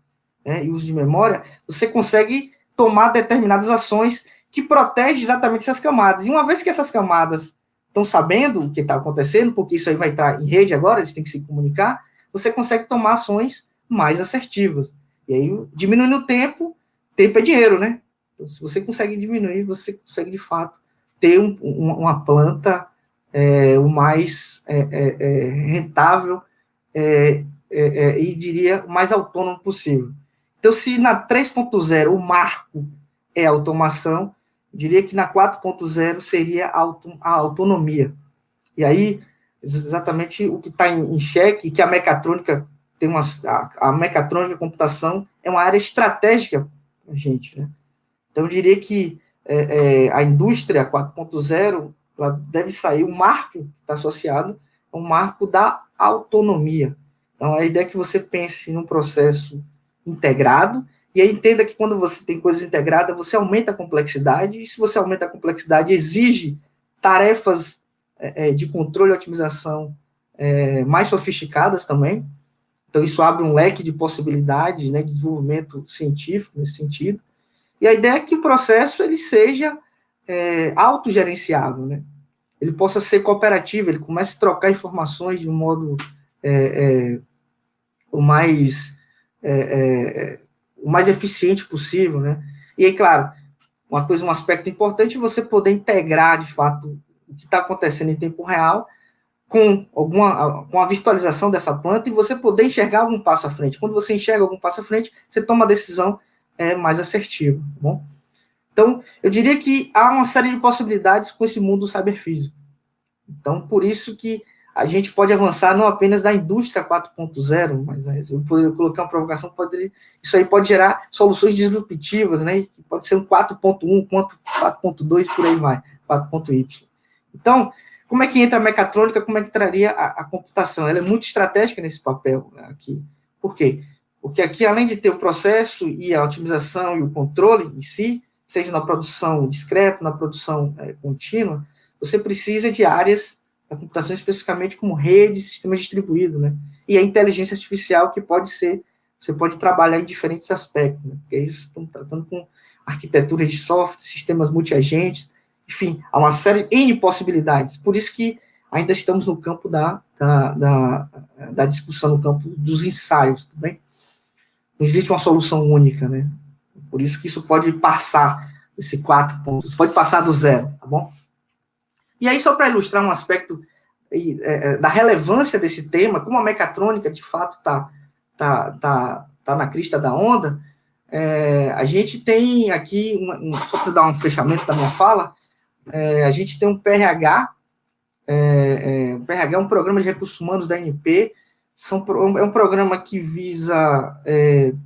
e uso de memória, você consegue tomar determinadas ações que protegem exatamente essas camadas. E uma vez que essas camadas estão sabendo o que está acontecendo, porque isso aí vai estar em rede agora, eles têm que se comunicar, você consegue tomar ações mais assertivas. E aí, diminuindo o tempo é dinheiro, né? Então, se você consegue diminuir, você consegue, de fato, ter uma planta o mais rentável e, diria, o mais autônomo possível. Então, se na 3.0 o marco é a automação, eu diria que na 4.0 seria a autonomia. E aí, exatamente o que está em xeque, que a mecatrônica tem a mecatrônica e a computação é uma área estratégica para a gente, né? Então, eu diria que a indústria 4.0 ela deve sair, o marco que está associado é um marco da autonomia. Então, a ideia é que você pense num processo integrado, e aí entenda que quando você tem coisas integradas, você aumenta a complexidade, e se você aumenta a complexidade, exige tarefas de controle e otimização mais sofisticadas também. Então, isso abre um leque de possibilidades, né, de desenvolvimento científico nesse sentido. E a ideia é que o processo ele seja autogerenciável, né? Ele possa ser cooperativo, ele comece a trocar informações de um modo o mais eficiente possível, né? E aí, claro, um aspecto importante é você poder integrar, de fato, o que está acontecendo em tempo real com a virtualização dessa planta e você poder enxergar algum passo à frente. Quando você enxerga algum passo à frente, você toma a decisão mais assertiva, tá bom? Então, eu diria que há uma série de possibilidades com esse mundo cyberfísico. Então, por isso que a gente pode avançar não apenas da indústria 4.0, mas eu coloquei uma provocação, isso aí pode gerar soluções disruptivas, né? Pode ser um 4.1, 4.2, por aí vai, 4.y. Então, como é que entra a mecatrônica, como é que traria a computação? Ela é muito estratégica nesse papel aqui. Por quê? Porque aqui, além de ter o processo e a otimização e o controle em si, seja na produção discreta, na produção contínua, você precisa de áreas da computação especificamente como rede e sistema distribuído, né? E a inteligência artificial que você pode trabalhar em diferentes aspectos, né? Porque aí estamos tratando com arquitetura de software, sistemas multiagentes, enfim, há uma série de possibilidades. Por isso que ainda estamos no campo da discussão, no campo dos ensaios, tá bem? Não existe uma solução única, né? Por isso que isso pode passar esse 4 pontos, pode passar do zero, tá bom? E aí, só para ilustrar um aspecto da relevância desse tema, como a mecatrônica, de fato, tá na crista da onda, a gente tem aqui, só para dar um fechamento da minha fala, a gente tem um PRH, o PRH é um programa de recursos humanos da ANP, é um programa que visa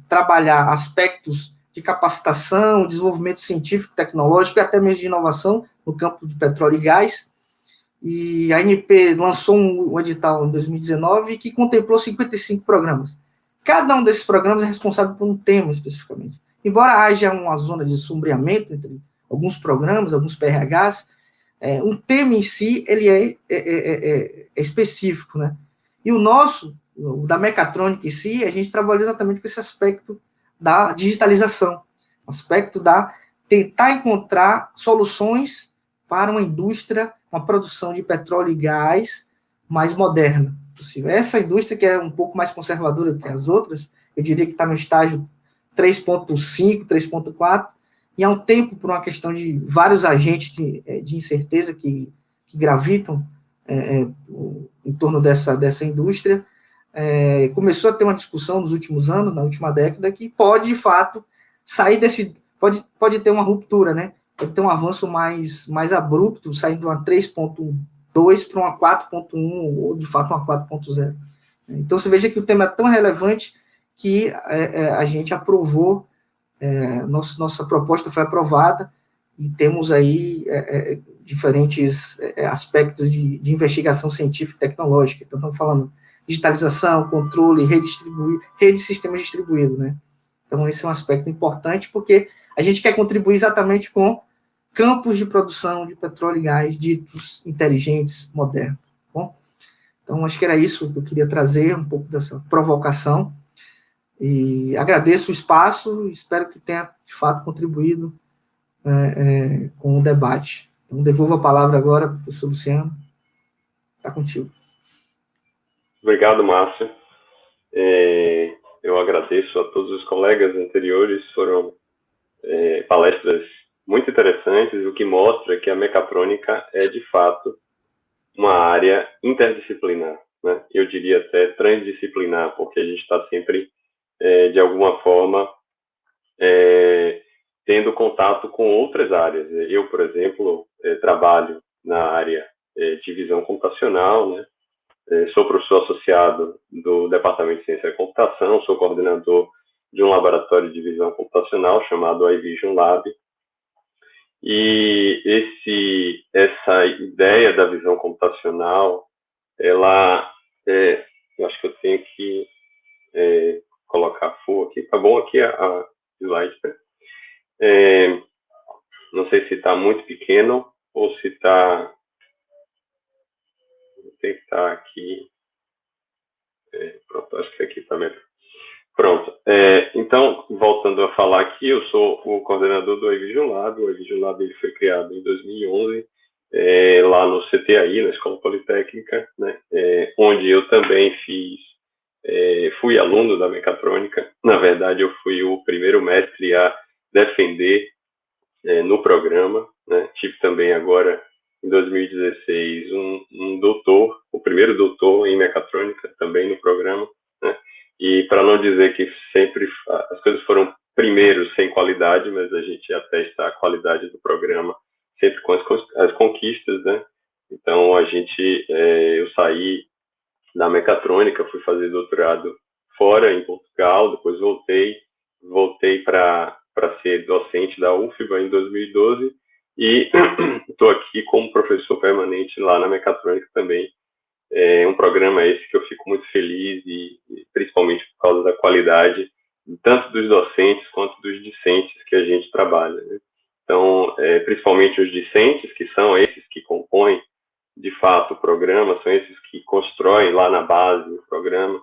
trabalhar aspectos de capacitação, desenvolvimento científico, tecnológico e até mesmo de inovação no campo de petróleo e gás. E a ANP lançou um edital em 2019 que contemplou 55 programas. Cada um desses programas é responsável por um tema especificamente. Embora haja uma zona de sombreamento entre alguns programas, alguns PRHs, um tema em si ele é específico, né? E o nosso, o da mecatrônica em si, a gente trabalhou exatamente com esse aspecto da digitalização, aspecto da tentar encontrar soluções para uma indústria, uma produção de petróleo e gás mais moderna possível. Essa indústria, que é um pouco mais conservadora do que as outras, eu diria que está no estágio 3.5, 3.4, e há um tempo, por uma questão de vários agentes de incerteza que gravitam em torno dessa indústria, começou a ter uma discussão nos últimos anos, na última década, que pode, de fato, sair desse... Pode ter uma ruptura, né? Pode ter um avanço mais abrupto, saindo de uma 3.2 para uma 4.1, ou, de fato, uma 4.0. Então, você veja que o tema é tão relevante que a gente aprovou, nossa proposta foi aprovada, e temos aí diferentes aspectos de investigação científica e tecnológica. Então, estamos falando digitalização, controle, rede de sistemas distribuídos, né? Então, esse é um aspecto importante, porque a gente quer contribuir exatamente com campos de produção de petróleo e gás ditos inteligentes, modernos. Tá bom? Então, acho que era isso que eu queria trazer, um pouco dessa provocação, e agradeço o espaço, espero que tenha, de fato, contribuído com o debate. Então, devolvo a palavra agora para o professor Luciano. Está contigo. Obrigado, Márcio. Eu agradeço a todos os colegas anteriores, foram palestras muito interessantes, o que mostra que a mecatrônica é, de fato, uma área interdisciplinar, né? Eu diria até transdisciplinar, porque a gente está sempre, de alguma forma, tendo contato com outras áreas. Eu, por exemplo, trabalho na área de visão computacional, né? Sou professor associado do Departamento de Ciência da Computação, sou coordenador de um laboratório de visão computacional chamado iVision Lab. E essa ideia da visão computacional, ela, eu acho que eu tenho que colocar full aqui. Tá bom aqui a slide, né? Não sei se está muito pequeno ou se está... Tem que estar aqui. Pronto, acho que aqui está melhor. Pronto. Então, voltando a falar aqui, eu sou o coordenador do iVision Lab. O iVision Lab ele foi criado em 2011, lá no CTAI, na Escola Politécnica, né? Onde eu também fui aluno da mecatrônica. Na verdade, eu fui o primeiro mestre a defender no programa, né? Tive também agora, em 2016, um doutor, o primeiro doutor em mecatrônica também no programa, né? E para não dizer que sempre as coisas foram primeiro sem qualidade, mas a gente atesta a qualidade do programa sempre com as conquistas, né? Então, eu saí da mecatrônica, fui fazer doutorado fora, em Portugal, depois voltei para ser docente da UFBA em 2012, e estou aqui como professor permanente lá na mecatrônica também. É um programa esse que eu fico muito feliz, e principalmente por causa da qualidade, tanto dos docentes quanto dos discentes que a gente trabalha, né? Então, principalmente os discentes, que são esses que compõem, de fato, o programa, são esses que constroem lá na base o programa.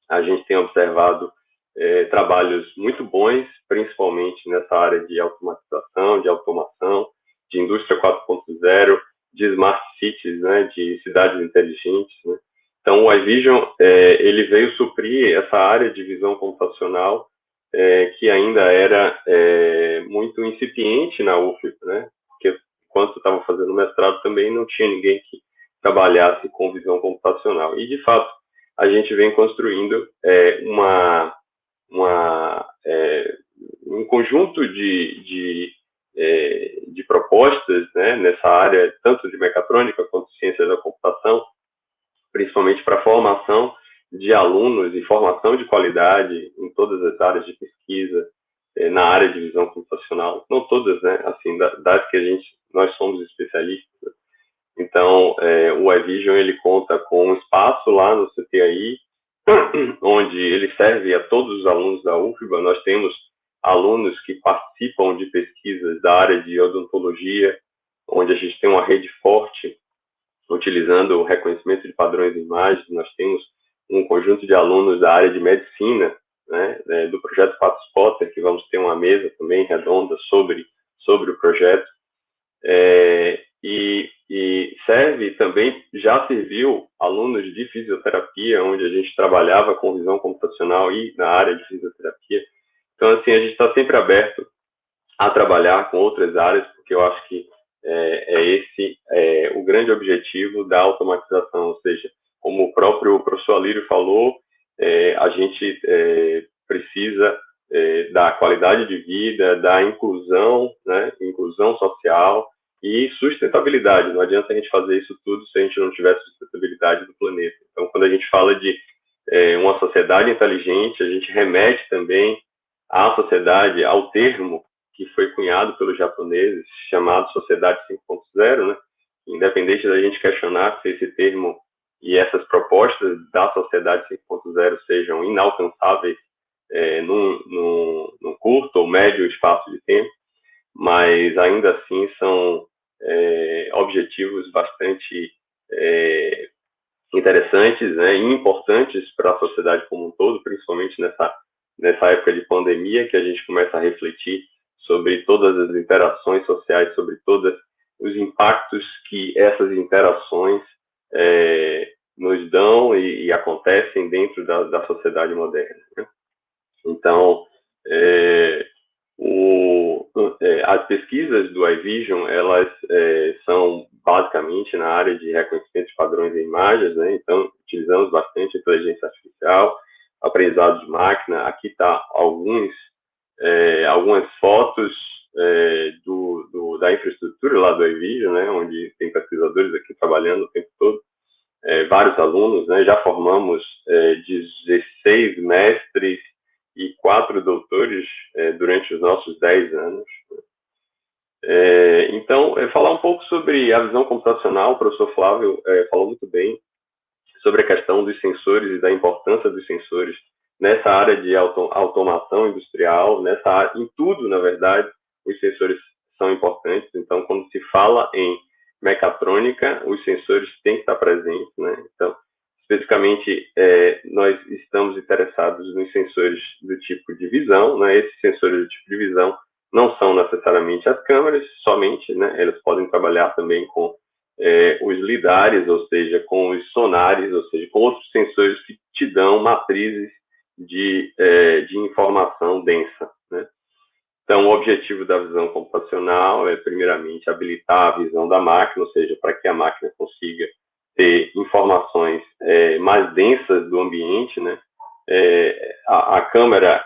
A gente tem observado trabalhos muito bons, principalmente nessa área de automatização, de automação, de indústria 4.0, de smart cities, né, de cidades inteligentes, né? Então, o iVision, ele veio suprir essa área de visão computacional, que ainda era muito incipiente na UFBA, né? Porque enquanto eu estava fazendo mestrado também não tinha ninguém que trabalhasse com visão computacional. E, de fato, a gente vem construindo um conjunto de propostas, né, nessa área, tanto de mecatrônica quanto de ciência da computação, principalmente para a formação de alunos e formação de qualidade em todas as áreas de pesquisa, na área de visão computacional, não todas, né, assim, das que nós somos especialistas. Então, o iVision, ele conta com um espaço lá no CTI, onde ele serve a todos os alunos da UFBA. Nós temos alunos que participam de pesquisas da área de odontologia, onde a gente tem uma rede forte, utilizando o reconhecimento de padrões de imagens. Nós temos um conjunto de alunos da área de medicina, né, do projeto Patos Potter, que vamos ter uma mesa também redonda sobre o projeto. E serve também, já serviu alunos de fisioterapia, onde a gente trabalhava com visão computacional e na área de fisioterapia. Então, assim, a gente está sempre aberto a trabalhar com outras áreas, porque eu acho que esse o grande objetivo da automatização, ou seja, como o próprio professor Alírio falou, a gente precisa da qualidade de vida, da inclusão, né, inclusão social e sustentabilidade. Não adianta a gente fazer isso tudo se a gente não tiver sustentabilidade do planeta. Então, quando a gente fala de uma sociedade inteligente, a gente remete também à sociedade, ao termo que foi cunhado pelos japoneses, chamado Sociedade 5.0, né? Independente da gente questionar se esse termo e essas propostas da Sociedade 5.0 sejam inalcançáveis num curto ou médio espaço de tempo, mas ainda assim são objetivos bastante interessantes, né, e importantes para a sociedade como um todo, principalmente nessa época de pandemia, que a gente começa a refletir sobre todas as interações sociais, sobre todos os impactos que essas interações nos dão e acontecem dentro da sociedade moderna, né? Então, as pesquisas do iVision, elas são basicamente na área de reconhecimento de padrões em imagens, né? Então, utilizamos bastante inteligência artificial, aprendizado de máquina. Aqui está algumas fotos da infraestrutura lá do iVision, né? Onde tem pesquisadores aqui trabalhando o tempo todo, vários alunos, né? Já formamos 16 mestres e 4 doutores durante os nossos 10 anos. Então, falar um pouco sobre a visão computacional. O professor Flávio falou muito bem sobre a questão dos sensores e da importância dos sensores nessa área de automação industrial, em tudo, na verdade, os sensores são importantes. Então, quando se fala em mecatrônica, os sensores têm que estar presentes, né? Então, especificamente, nós estamos interessados nos sensores do tipo de visão, né? Esses sensores do tipo de visão não são necessariamente as câmeras somente, né? Elas podem trabalhar também com os lidares, ou seja, com os sonares, ou seja, com outros sensores que te dão matrizes de informação densa, né? Então, o objetivo da visão computacional é, primeiramente, habilitar a visão da máquina, ou seja, para que a máquina consiga ter informações mais densas do ambiente, né? A câmera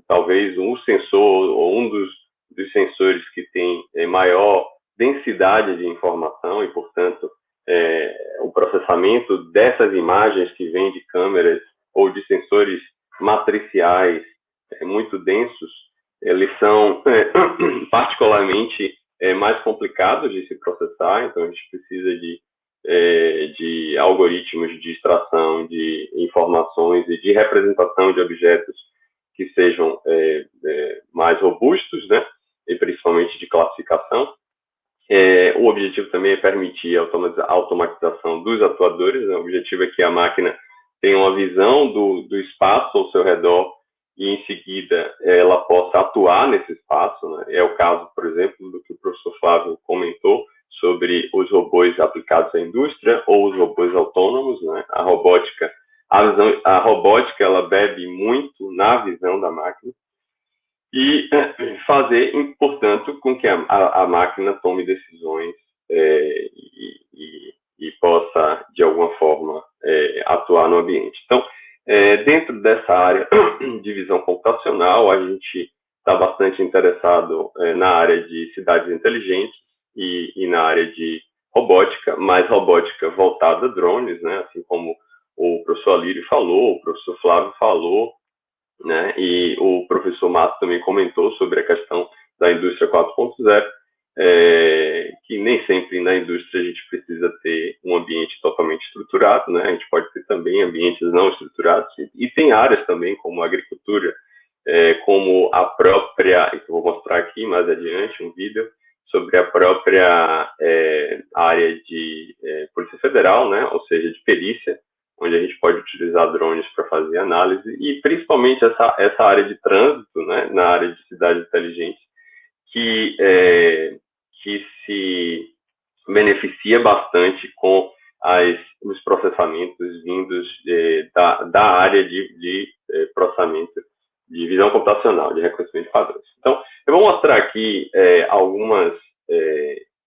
talvez um sensor ou um dos sensores que tem maior densidade de informação e, portanto, o processamento dessas imagens que vêm de câmeras ou de sensores matriciais muito densos, eles são particularmente mais complicados de se processar. Então, a gente precisa de algoritmos de extração de informações e de representação de objetos que sejam mais robustos, né? E principalmente de classificação. O objetivo também é permitir a automatização dos atuadores, né? O objetivo é que a máquina tenha uma visão do espaço ao seu redor e, em seguida, ela possa atuar nesse espaço, né? É o caso, por exemplo, do que o professor Flávio comentou sobre os robôs aplicados à indústria ou os robôs autônomos, né? A robótica, ela bebe muito na visão da máquina e fazer, portanto, com que a máquina tome decisões e possa, de alguma forma, atuar no ambiente. Então, dentro dessa área de visão computacional, a gente está bastante interessado na área de cidades inteligentes e na área de robótica, mas robótica voltada a drones, né? Assim como o professor Alírio falou, o professor Flávio falou, né, e o professor Márcio também comentou sobre a questão da indústria 4.0, que nem sempre na indústria a gente precisa ter um ambiente totalmente estruturado, né, a gente pode ter também ambientes não estruturados, e tem áreas também, como a agricultura, como a própria, que eu vou mostrar aqui mais adiante, um vídeo, sobre a própria área de Polícia Federal, né, ou seja, de perícia, onde a gente pode utilizar drones para fazer análise, e principalmente essa área de trânsito, né, na área de cidade inteligente, que se beneficia bastante com os processamentos vindos da área de processamento de visão computacional, de reconhecimento de padrões. Então, eu vou mostrar aqui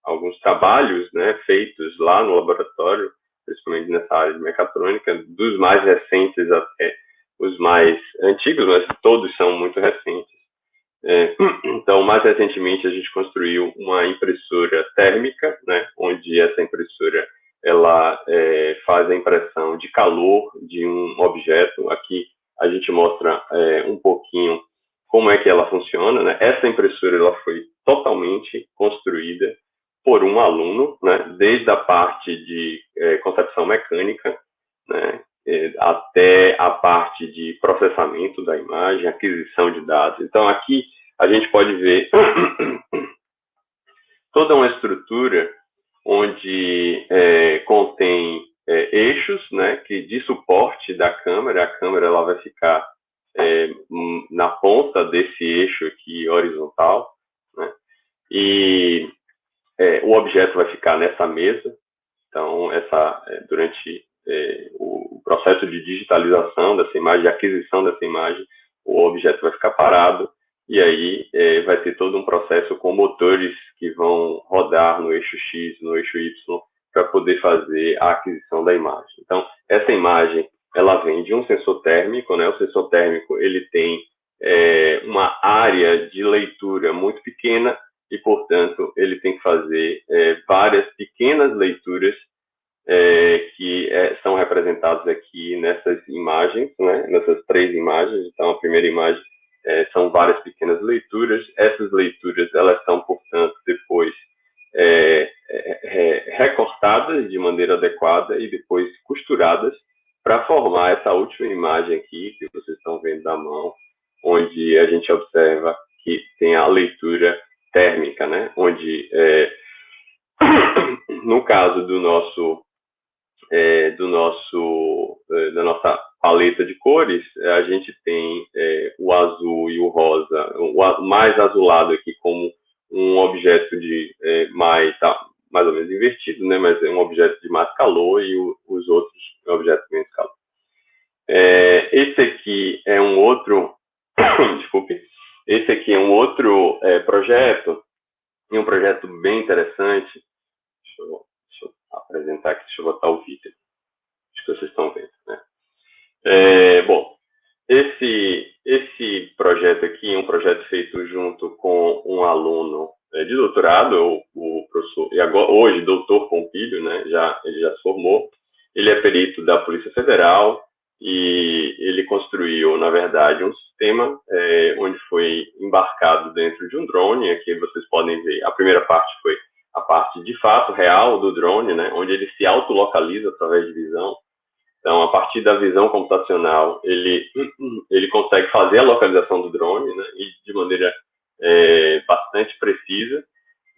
alguns trabalhos, né, feitos lá no laboratório, principalmente nessa área de mecatrônica, dos mais recentes até os mais antigos, mas todos são muito recentes. Então, mais recentemente, a gente construiu uma impressora térmica, né, onde essa impressora ela faz a impressão de calor de um objeto. Aqui a gente mostra um pouquinho como é que ela funciona, né? Essa impressora ela foi totalmente construída por um aluno, né, desde a parte de concepção mecânica, né, até a parte de processamento da imagem, aquisição de dados. Então, aqui a gente pode ver toda uma estrutura onde contém eixos, né, de suporte da câmera. A câmera ela vai ficar na ponta desse eixo aqui horizontal, né, e o objeto vai ficar nessa mesa. Então, durante o processo de digitalização dessa imagem, de aquisição dessa imagem, o objeto vai ficar parado, e aí vai ter todo um processo com motores que vão rodar no eixo X, no eixo Y, para poder fazer a aquisição da imagem. Então, essa imagem, ela vem de um sensor térmico, né? O sensor térmico, ele tem uma área de leitura muito pequena, e, portanto, ele tem que fazer várias pequenas leituras que são representadas aqui nessas imagens, né? Nessas 3 imagens. Então, a primeira imagem são várias pequenas leituras. Essas leituras, elas são, portanto, depois recortadas de maneira adequada e depois costuradas para formar essa última imagem aqui, que vocês estão vendo da mão, onde a gente observa que tem a leitura térmica, né? Onde, no caso da nossa paleta de cores, a gente tem o azul e o rosa, o mais azulado aqui como um objeto de mais ou menos invertido, né? Mas é um objeto de mais calor, e os outros objetos de menos calor. Esse aqui é um outro desculpe. Esse aqui é um outro projeto, e um projeto bem interessante. Deixa eu apresentar aqui, deixa eu botar o vídeo. Acho que vocês estão vendo, né? Bom, esse projeto aqui é um projeto feito junto com um aluno de doutorado, o professor, e agora, hoje, doutor Pompílio, né? Ele já se formou. Ele é perito da Polícia Federal, e ele construiu, na verdade, um sistema onde foi embarcado dentro de um drone. Aqui vocês podem ver, a primeira parte foi a parte de fato real do drone, né, onde ele se autolocaliza através de visão. Então, a partir da visão computacional, ele consegue fazer a localização do drone, né, e de maneira bastante precisa,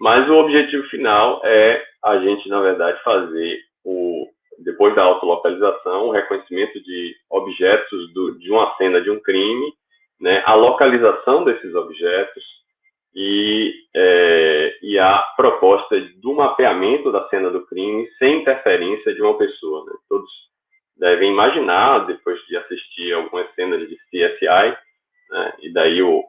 mas o objetivo final é a gente, na verdade, fazer depois da autolocalização, o reconhecimento de objetos de uma cena de um crime, né, a localização desses objetos e a proposta do mapeamento da cena do crime sem interferência de uma pessoa, né? Todos devem imaginar, depois de assistir algumas cenas de CSI, né, e daí o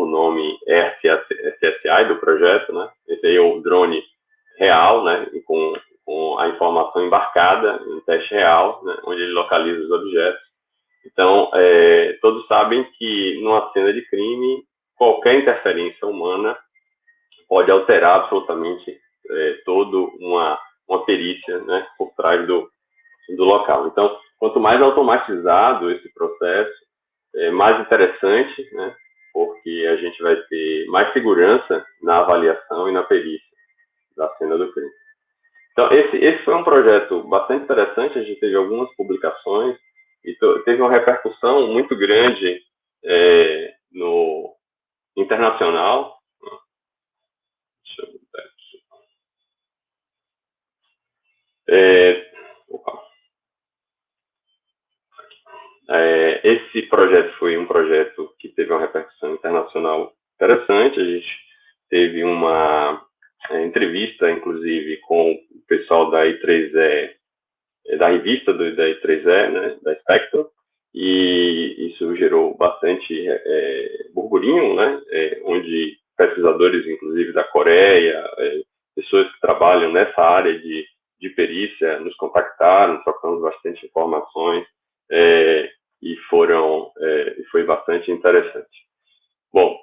nome é CSI do projeto, né? Esse aí é o drone real, né, e com a informação embarcada em teste real, né, onde ele localiza os objetos. Então, todos sabem que numa cena de crime, qualquer interferência humana pode alterar absolutamente toda uma perícia, né, por trás do local. Então, quanto mais automatizado esse processo, mais interessante, né? Porque a gente vai ter mais segurança na avaliação e na perícia da cena do crime. Então, esse foi um projeto bastante interessante, a gente teve algumas publicações e teve uma repercussão muito grande no internacional. Deixa eu ver aqui. Esse projeto foi um projeto que teve uma repercussão internacional interessante. A gente teve uma entrevista, inclusive, com o pessoal da I3E, da revista da I3E, né, da Spectrum, e isso gerou bastante burburinho, né, onde pesquisadores, inclusive, da Coreia, pessoas que trabalham nessa área de perícia, nos contactaram, trocamos bastante informações, e foi bastante interessante. Bom,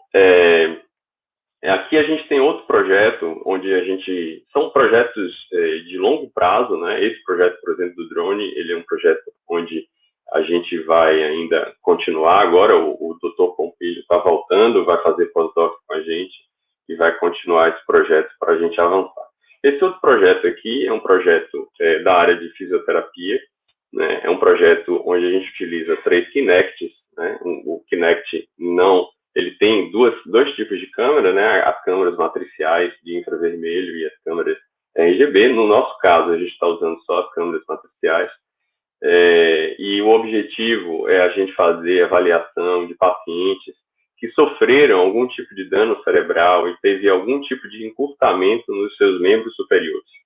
aqui a gente tem outro projeto, onde são projetos de longo prazo, né? Esse projeto, por exemplo, do drone, ele é um projeto onde a gente vai ainda continuar. Agora o Dr. Pompilho está voltando, vai fazer pós-doc com a gente e vai continuar esse projeto para a gente avançar. Esse outro projeto aqui é um projeto da área de fisioterapia, né? É um projeto onde a gente utiliza 3 Kinects, né? O Kinect ele tem dois tipos de câmera, né? As câmeras matriciais de infravermelho e as câmeras RGB. No nosso caso, a gente está usando só as câmeras matriciais. E o objetivo é a gente fazer avaliação de pacientes que sofreram algum tipo de dano cerebral e teve algum tipo de encurtamento nos seus membros superiores.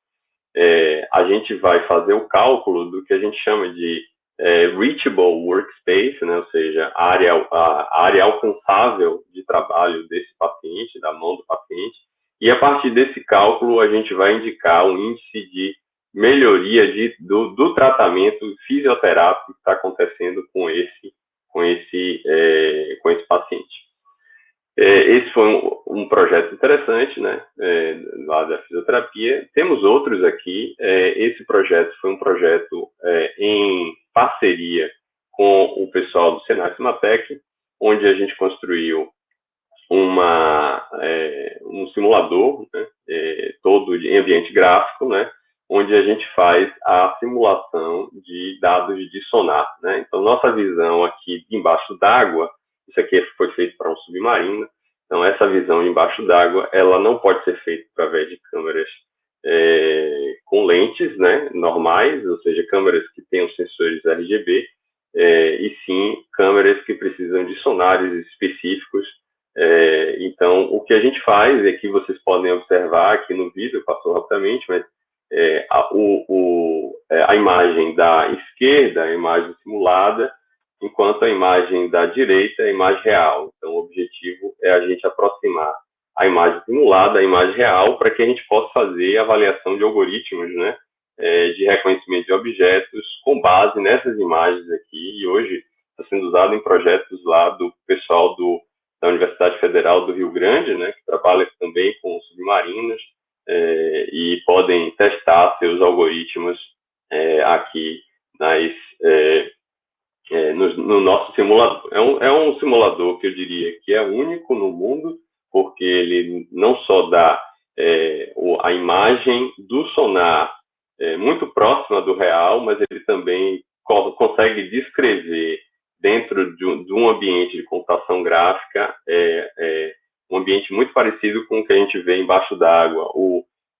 A gente vai fazer o cálculo do que a gente chama de reachable workspace, né? Ou seja, a área alcançável de trabalho desse paciente, da mão do paciente, e a partir desse cálculo a gente vai indicar um índice de melhoria do tratamento fisioterápico que está acontecendo com esse paciente. Esse foi um projeto interessante, né, lá da fisioterapia. Temos outros aqui. Esse projeto foi um projeto em parceria com o pessoal do Senai Cimatec, onde a gente construiu um simulador, né, todo em ambiente gráfico, né, onde a gente faz a simulação de dados de sonar, né. Então, nossa visão aqui de embaixo d'água, isso aqui foi feito para um submarino. Então, essa visão embaixo d'água, ela não pode ser feita através de câmeras com lentes, né, normais, ou seja, câmeras que tenham sensores RGB, e sim câmeras que precisam de sonares específicos. Então, o que a gente faz é que vocês podem observar aqui no vídeo, passou rapidamente, mas a imagem da esquerda, a imagem simulada, enquanto a imagem da direita é a imagem real. Então, o objetivo é a gente aproximar a imagem simulada à imagem real para que a gente possa fazer avaliação de algoritmos, né, de reconhecimento de objetos com base nessas imagens aqui. E hoje está sendo usado em projetos lá do pessoal da Universidade Federal do Rio Grande, né, que trabalha também com submarinos, e podem testar seus algoritmos aqui no nosso simulador. É um simulador que eu diria que é único no mundo, porque ele não só dá a imagem do sonar muito próxima do real, mas ele também consegue descrever dentro de um ambiente de computação gráfica um ambiente muito parecido com o que a gente vê embaixo d'água.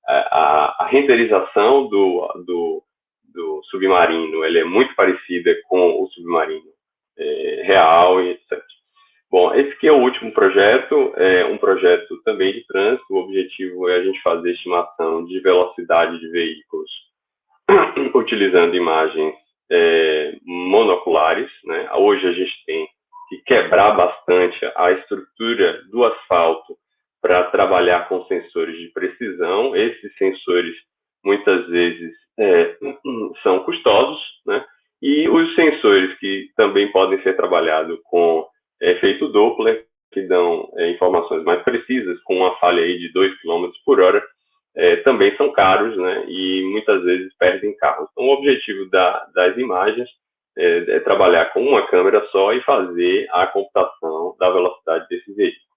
A renderização do submarino, ele é muito parecida com o submarino real e etc. Bom, esse aqui é o último projeto, um projeto também de trânsito. O objetivo é a gente fazer estimação de velocidade de veículos utilizando imagens monoculares, né? Hoje a gente tem que quebrar bastante a estrutura do asfalto para trabalhar com sensores de precisão. Esses sensores, muitas vezes, são custosos, né? E os sensores que também podem ser trabalhados com efeito Doppler, que dão informações mais precisas, com uma falha aí de 2 km por hora, também são caros, né? E muitas vezes perdem carros. Então, o objetivo das imagens trabalhar com uma câmera só e fazer a computação da velocidade desse veículo.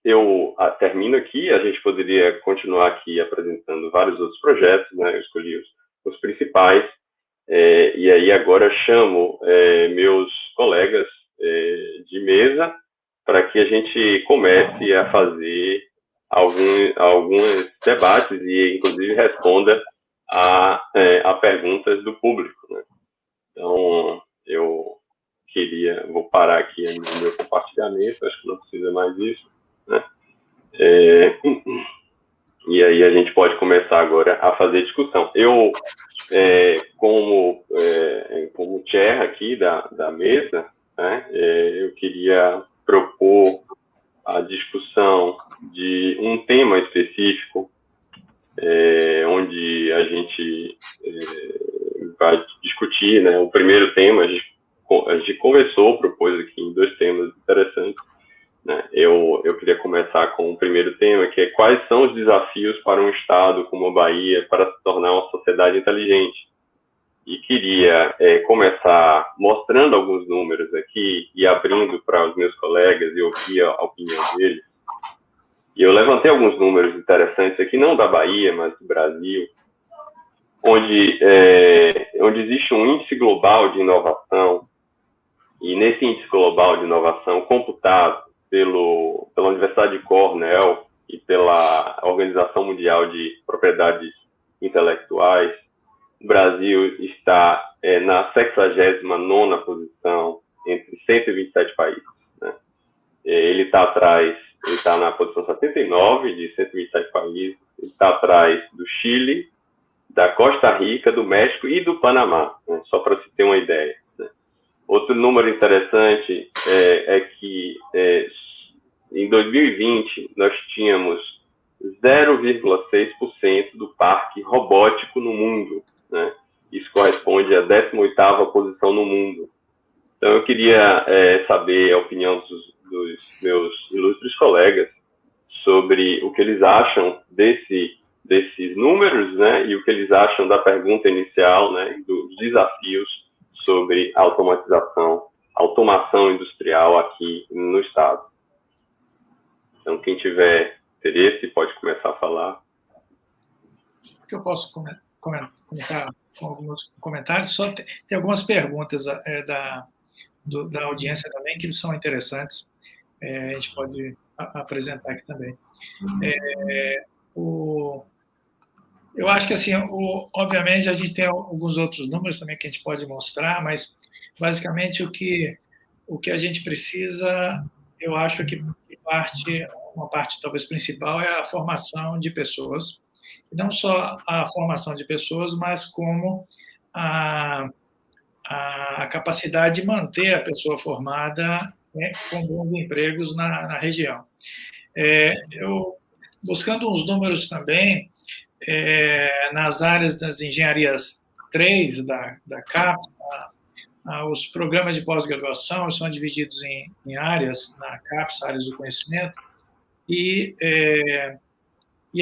Eu termino aqui, a gente poderia continuar aqui apresentando vários outros projetos, né? Eu escolhi os principais, e aí agora chamo meus colegas de mesa para que a gente comece a fazer alguns debates e, inclusive, responda a perguntas do público, né? Então, vou parar aqui no meu compartilhamento, acho que não precisa mais disso, né? E aí a gente pode começar agora a fazer discussão. Eu, como chair aqui da mesa, né, eu queria propor a discussão de um tema específico, onde a gente vai discutir, né, o primeiro tema. A gente conversou, propôs aqui em 2 temas interessantes, né? Eu queria começar com o primeiro tema, que é quais são os desafios para um Estado como a Bahia para se tornar uma sociedade inteligente. E queria começar mostrando alguns números aqui e abrindo para os meus colegas e ouvir a opinião deles. E eu levantei alguns números interessantes aqui, não da Bahia, mas do Brasil, onde existe um índice global de inovação, e nesse índice global de inovação, computado pela Universidade de Cornell e pela Organização Mundial de Propriedades Intelectuais, o Brasil está na 69ª posição entre 127 países, né? Ele está na posição 79 de 127 países, ele está atrás do Chile, da Costa Rica, do México e do Panamá, né? Só para se ter uma ideia, né? Outro número interessante é que em 2020 nós tínhamos 0,6% do parque robótico no mundo, né? Isso corresponde à 18ª posição no mundo. Então eu queria saber a opinião dos meus ilustres colegas sobre o que eles acham desses números, né? E o que eles acham da pergunta inicial, né? Dos desafios sobre a automação industrial aqui no Estado. Então, quem tiver interesse pode começar a falar. Que eu posso comentar com alguns comentários. Só tem algumas perguntas da audiência também que são interessantes. A gente pode apresentar aqui também. Eu acho que, assim, obviamente, a gente tem alguns outros números também que a gente pode mostrar, mas, basicamente, o que a gente precisa, eu acho que uma parte talvez principal é a formação de pessoas, e não só a formação de pessoas, mas como a capacidade de manter a pessoa formada, né, com bons empregos na região. Buscando uns números também, nas áreas das engenharias 3 da CAPES, os programas de pós-graduação são divididos em áreas, na CAPES, áreas do conhecimento, e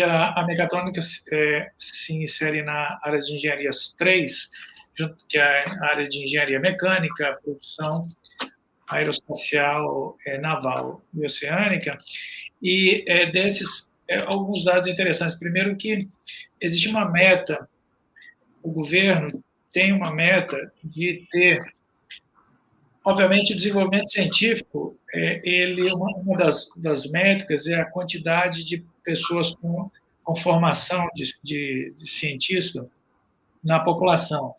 a mecatrônica se insere na área de engenharias 3, que é a área de engenharia mecânica, produção aeroespacial, naval e oceânica, e desses alguns dados interessantes. Primeiro que existe uma meta, o governo tem uma meta de ter, obviamente, o desenvolvimento científico, uma das métricas é a quantidade de pessoas com formação de cientista na população.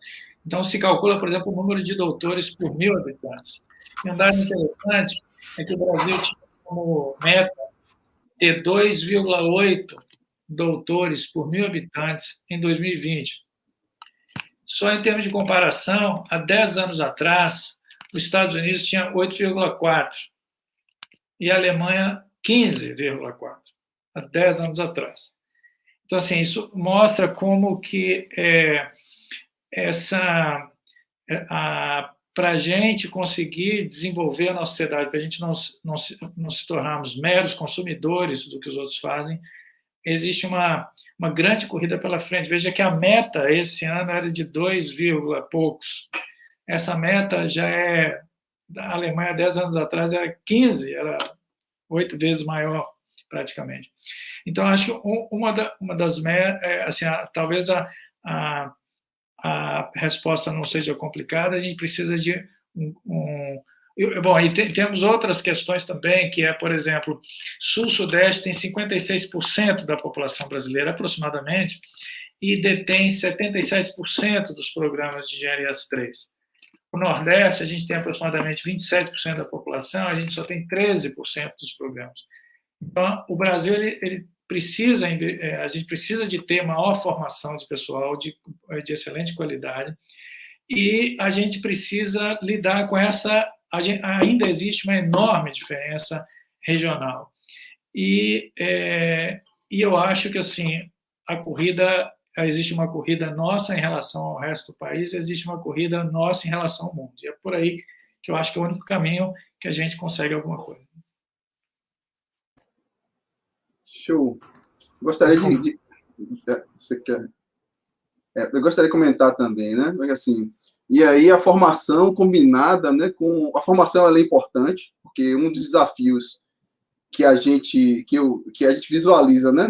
Então, se calcula, por exemplo, o número de doutores por 1.000 habitantes. E um dado interessante é que o Brasil tinha como meta ter 2,8 doutores por 1.000 habitantes em 2020. Só em termos de comparação, há 10 anos atrás, os Estados Unidos tinha 8,4 e a Alemanha 15,4, há 10 anos atrás. Então, assim, isso mostra como que para a gente conseguir desenvolver a nossa sociedade, para a gente não se tornarmos meros consumidores do que os outros fazem, existe uma grande corrida pela frente. Veja que a meta esse ano era de 2, poucos. Essa meta já é, da Alemanha, 10 anos atrás, era 15, era 8 vezes maior, praticamente. Então, acho que uma das metas, assim, talvez a resposta não seja complicada, a gente precisa de bom, e temos outras questões também, que é, por exemplo, Sul-Sudeste tem 56% da população brasileira, aproximadamente, e detém 77% dos programas de engenharia 3. O Nordeste, a gente tem aproximadamente 27% da população, a gente só tem 13% dos programas. Então, o Brasil, ele precisa, a gente precisa de ter maior formação de pessoal de excelente qualidade, e a gente precisa lidar com essa... ainda existe uma enorme diferença regional. E eu acho que, assim, existe uma corrida nossa em relação ao resto do país, existe uma corrida nossa em relação ao mundo. E é por aí que eu acho que é o único caminho que a gente consegue alguma coisa. Show. Gostaria você quer? Eu gostaria de comentar também, né? Porque, assim, e aí a formação combinada, né? Com a formação, ela é importante, porque um dos desafios que a gente visualiza, né?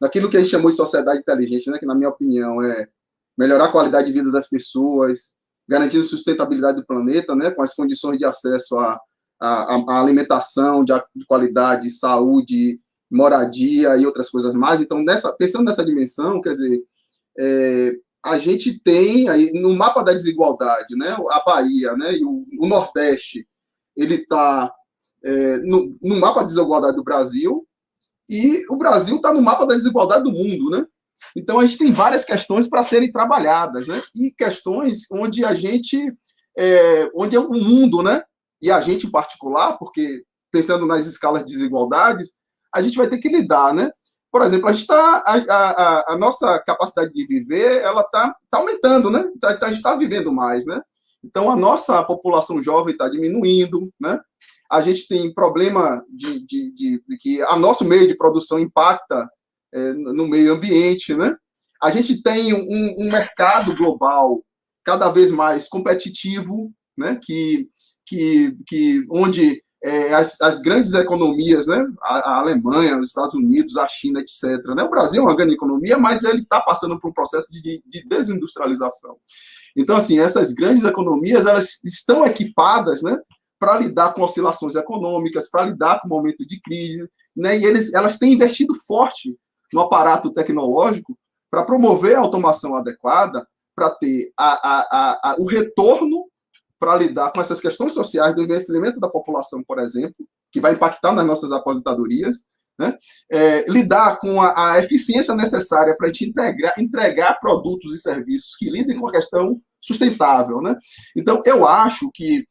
Naquilo que a gente chamou de sociedade inteligente, né? Que, na minha opinião, é melhorar a qualidade de vida das pessoas, garantindo sustentabilidade do planeta, né? Com as condições de acesso à alimentação de qualidade, saúde, moradia e outras coisas mais. Então, pensando nessa dimensão, quer dizer, a gente tem aí no mapa da desigualdade, né, a Bahia, né, e o Nordeste, ele está no mapa da desigualdade do Brasil, e o Brasil está no mapa da desigualdade do mundo, né? Então, a gente tem várias questões para serem trabalhadas, né? E questões onde onde é o mundo, né? E a gente em particular, porque pensando nas escalas de desigualdades, a gente vai ter que lidar, né? Por exemplo, a nossa capacidade de viver, ela tá aumentando, né? A gente está vivendo mais, né? Então, a nossa população jovem está diminuindo, né? A gente tem problema de que o nosso meio de produção impacta no meio ambiente, né? A gente tem um mercado global cada vez mais competitivo, né? Onde as grandes economias, né? A Alemanha, os Estados Unidos, a China, etc. Né? O Brasil é uma grande economia, mas ele está passando por um processo de desindustrialização. Então, assim, essas grandes economias, elas estão equipadas, né, para lidar com oscilações econômicas, para lidar com o momento de crise, né, e elas têm investido forte no aparato tecnológico para promover a automação adequada, para ter o retorno para lidar com essas questões sociais do envelhecimento da população, por exemplo, que vai impactar nas nossas aposentadorias, né? Lidar com a eficiência necessária para a gente entregar produtos e serviços que lidem com a questão sustentável, né? Então, eu acho que,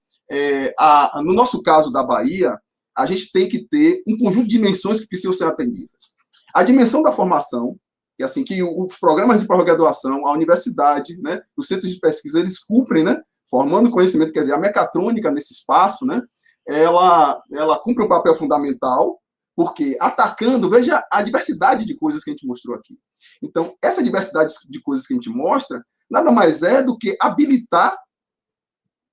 no nosso caso da Bahia, a gente tem que ter um conjunto de dimensões que precisam ser atendidas. A dimensão da formação, que assim, que os programas de pós-graduação, a universidade, né, os centros de pesquisa, eles cumprem, né, formando conhecimento, quer dizer, a mecatrônica nesse espaço, né, ela cumpre um papel fundamental, porque atacando, veja a diversidade de coisas que a gente mostrou aqui. Então, essa diversidade de coisas que a gente mostra, nada mais é do que habilitar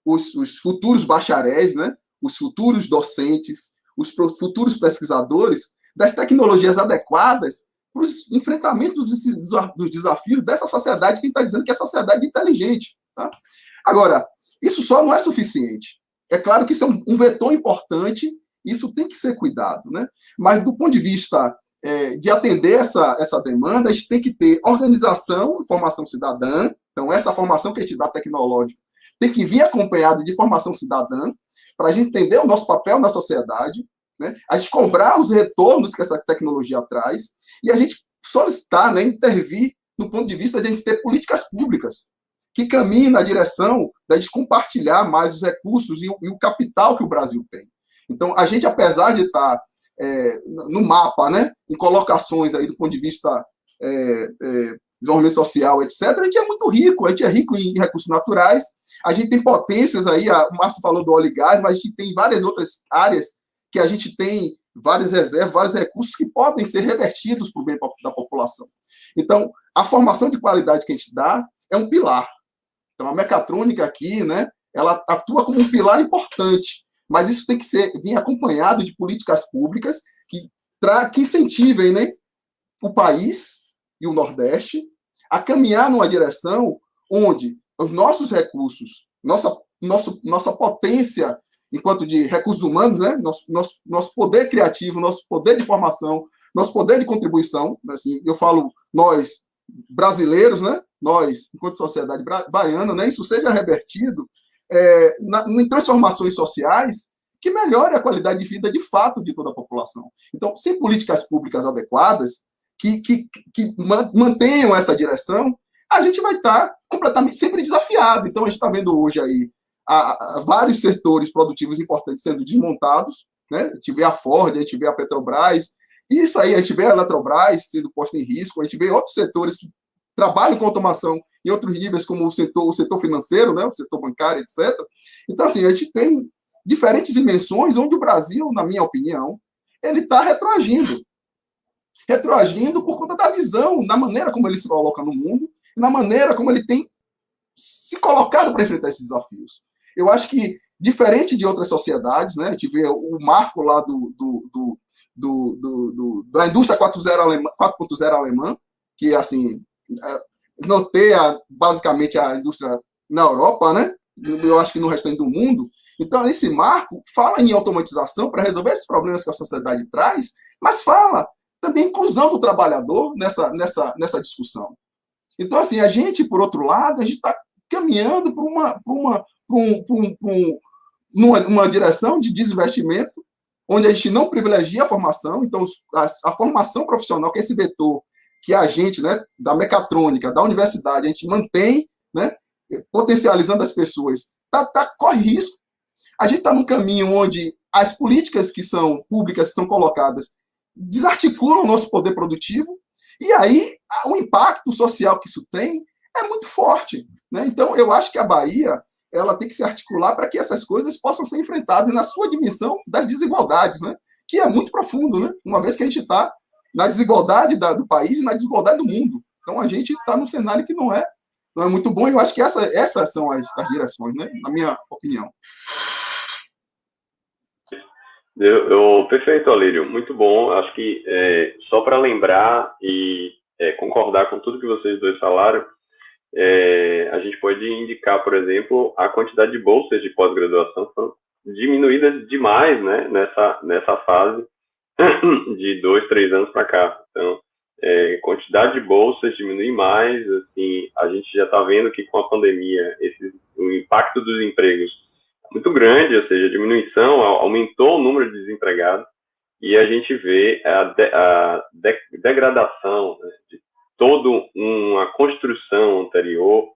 os futuros bacharéis, né, os futuros docentes, os futuros pesquisadores das tecnologias adequadas para o enfrentamento dos desafios dessa sociedade que a gente está dizendo que é sociedade inteligente. Tá? Agora, isso só não é suficiente. É claro que isso é um vetor importante, isso tem que ser cuidado, né? Mas, do ponto de vista de atender essa demanda, a gente tem que ter organização e formação cidadã. Então, essa formação que a gente dá tecnológica tem que vir acompanhada de formação cidadã, para a gente entender o nosso papel na sociedade, né? A gente cobrar os retornos que essa tecnologia traz e a gente solicitar, né, intervir no ponto de vista de a gente ter políticas públicas que caminhem na direção da gente compartilhar mais os recursos e o capital que o Brasil tem. Então, a gente, apesar de estar no mapa, né, em colocações aí do ponto de vista desenvolvimento social, etc., a gente é muito rico, a gente é rico em recursos naturais, a gente tem potências aí, o Márcio falou do óleo e gás, mas a gente tem várias outras áreas que a gente tem várias reservas, vários recursos que podem ser revertidos para o bem da população. Então, a formação de qualidade que a gente dá é um pilar. Então, a mecatrônica aqui, né, ela atua como um pilar importante, mas isso tem que vir acompanhado de políticas públicas que incentivem, né, o país e o Nordeste a caminhar numa direção onde os nossos recursos, nossa potência enquanto de recursos humanos, né, nosso poder criativo, nosso poder de formação, nosso poder de contribuição, assim, eu falo nós brasileiros, né, nós enquanto sociedade baiana, né, isso seja revertido em transformações sociais que melhore a qualidade de vida de fato de toda a população. Então, sem políticas públicas adequadas que mantenham essa direção, a gente vai estar completamente sempre desafiado. Então, a gente está vendo hoje aí vários setores produtivos importantes sendo desmontados, né? A gente vê a Ford, a gente vê a Petrobras, e isso aí, a gente vê a Eletrobras sendo posta em risco, a gente vê outros setores que trabalham com automação em outros níveis, como o setor financeiro, né? O setor bancário, etc. Então, assim, a gente tem diferentes dimensões onde o Brasil, na minha opinião, ele está retroagindo por conta da visão, da maneira como ele se coloca no mundo, na maneira como ele tem se colocado para enfrentar esses desafios. Eu acho que, diferente de outras sociedades, né, a gente vê o marco lá da indústria 4.0 alemã, que, assim, norteia basicamente a indústria na Europa, né, eu acho que no restante do mundo. Então, esse marco fala em automatização para resolver esses problemas que a sociedade traz, mas fala também inclusão do trabalhador nessa discussão. Então, assim, a gente, por outro lado, a gente está caminhando para uma direção de desinvestimento, onde a gente não privilegia a formação. Então, a formação profissional, que é esse vetor que a gente, né, da mecatrônica, da universidade, a gente mantém, né, potencializando as pessoas, corre risco. A gente está num caminho onde as políticas que são públicas, que são colocadas, desarticulam o nosso poder produtivo, e aí o impacto social que isso tem é muito forte, né? Então, eu acho que a Bahia ela tem que se articular para que essas coisas possam ser enfrentadas na sua dimensão das desigualdades, né? Que é muito profundo, né? Uma vez que a gente está na desigualdade do país e na desigualdade do mundo. Então, a gente está num cenário que não é muito bom, e eu acho que essas são as direções, né? Na minha opinião. Perfeito, Alírio, muito bom. Acho que só para lembrar e concordar com tudo que vocês dois falaram, a gente pode indicar, por exemplo, a quantidade de bolsas de pós-graduação foram diminuídas demais, né, nessa fase de 2, 3 anos para cá. Então, quantidade de bolsas diminui mais. Assim, a gente já está vendo que com a pandemia o impacto dos empregos muito grande, ou seja, a diminuição aumentou o número de desempregados, e a gente vê a degradação, né, de toda uma construção anterior,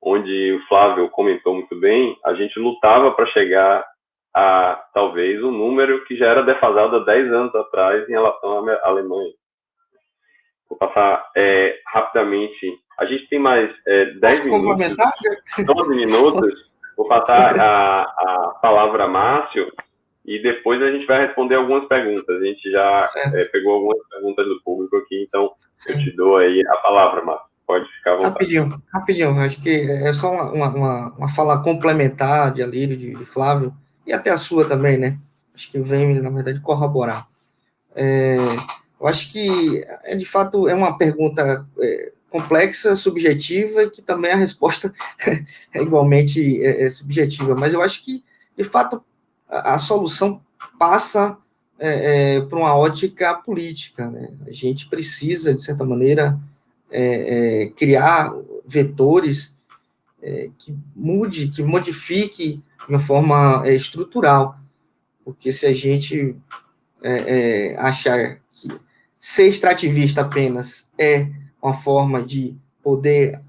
onde o Flávio comentou muito bem, a gente lutava para chegar a talvez um número que já era defasado há 10 anos atrás em relação à Alemanha. Vou passar rapidamente, a gente tem mais 10 minutos, 12 minutos. Vou passar a palavra a Márcio e depois a gente vai responder algumas perguntas. A gente já pegou algumas perguntas do público aqui, então eu te dou aí a palavra, Márcio. Pode ficar à vontade. Rapidinho. Acho que é só uma fala complementar de Alírio, de Flávio, e até a sua também, né? Acho que vem, na verdade, corroborar. Eu acho que, de fato, é uma pergunta complexa, subjetiva, e que também a resposta é igualmente subjetiva. Mas eu acho que, de fato, a solução passa por uma ótica política, né? A gente precisa, de certa maneira, criar vetores que modifique de uma forma estrutural, porque se a gente achar que ser extrativista apenas é uma forma de poder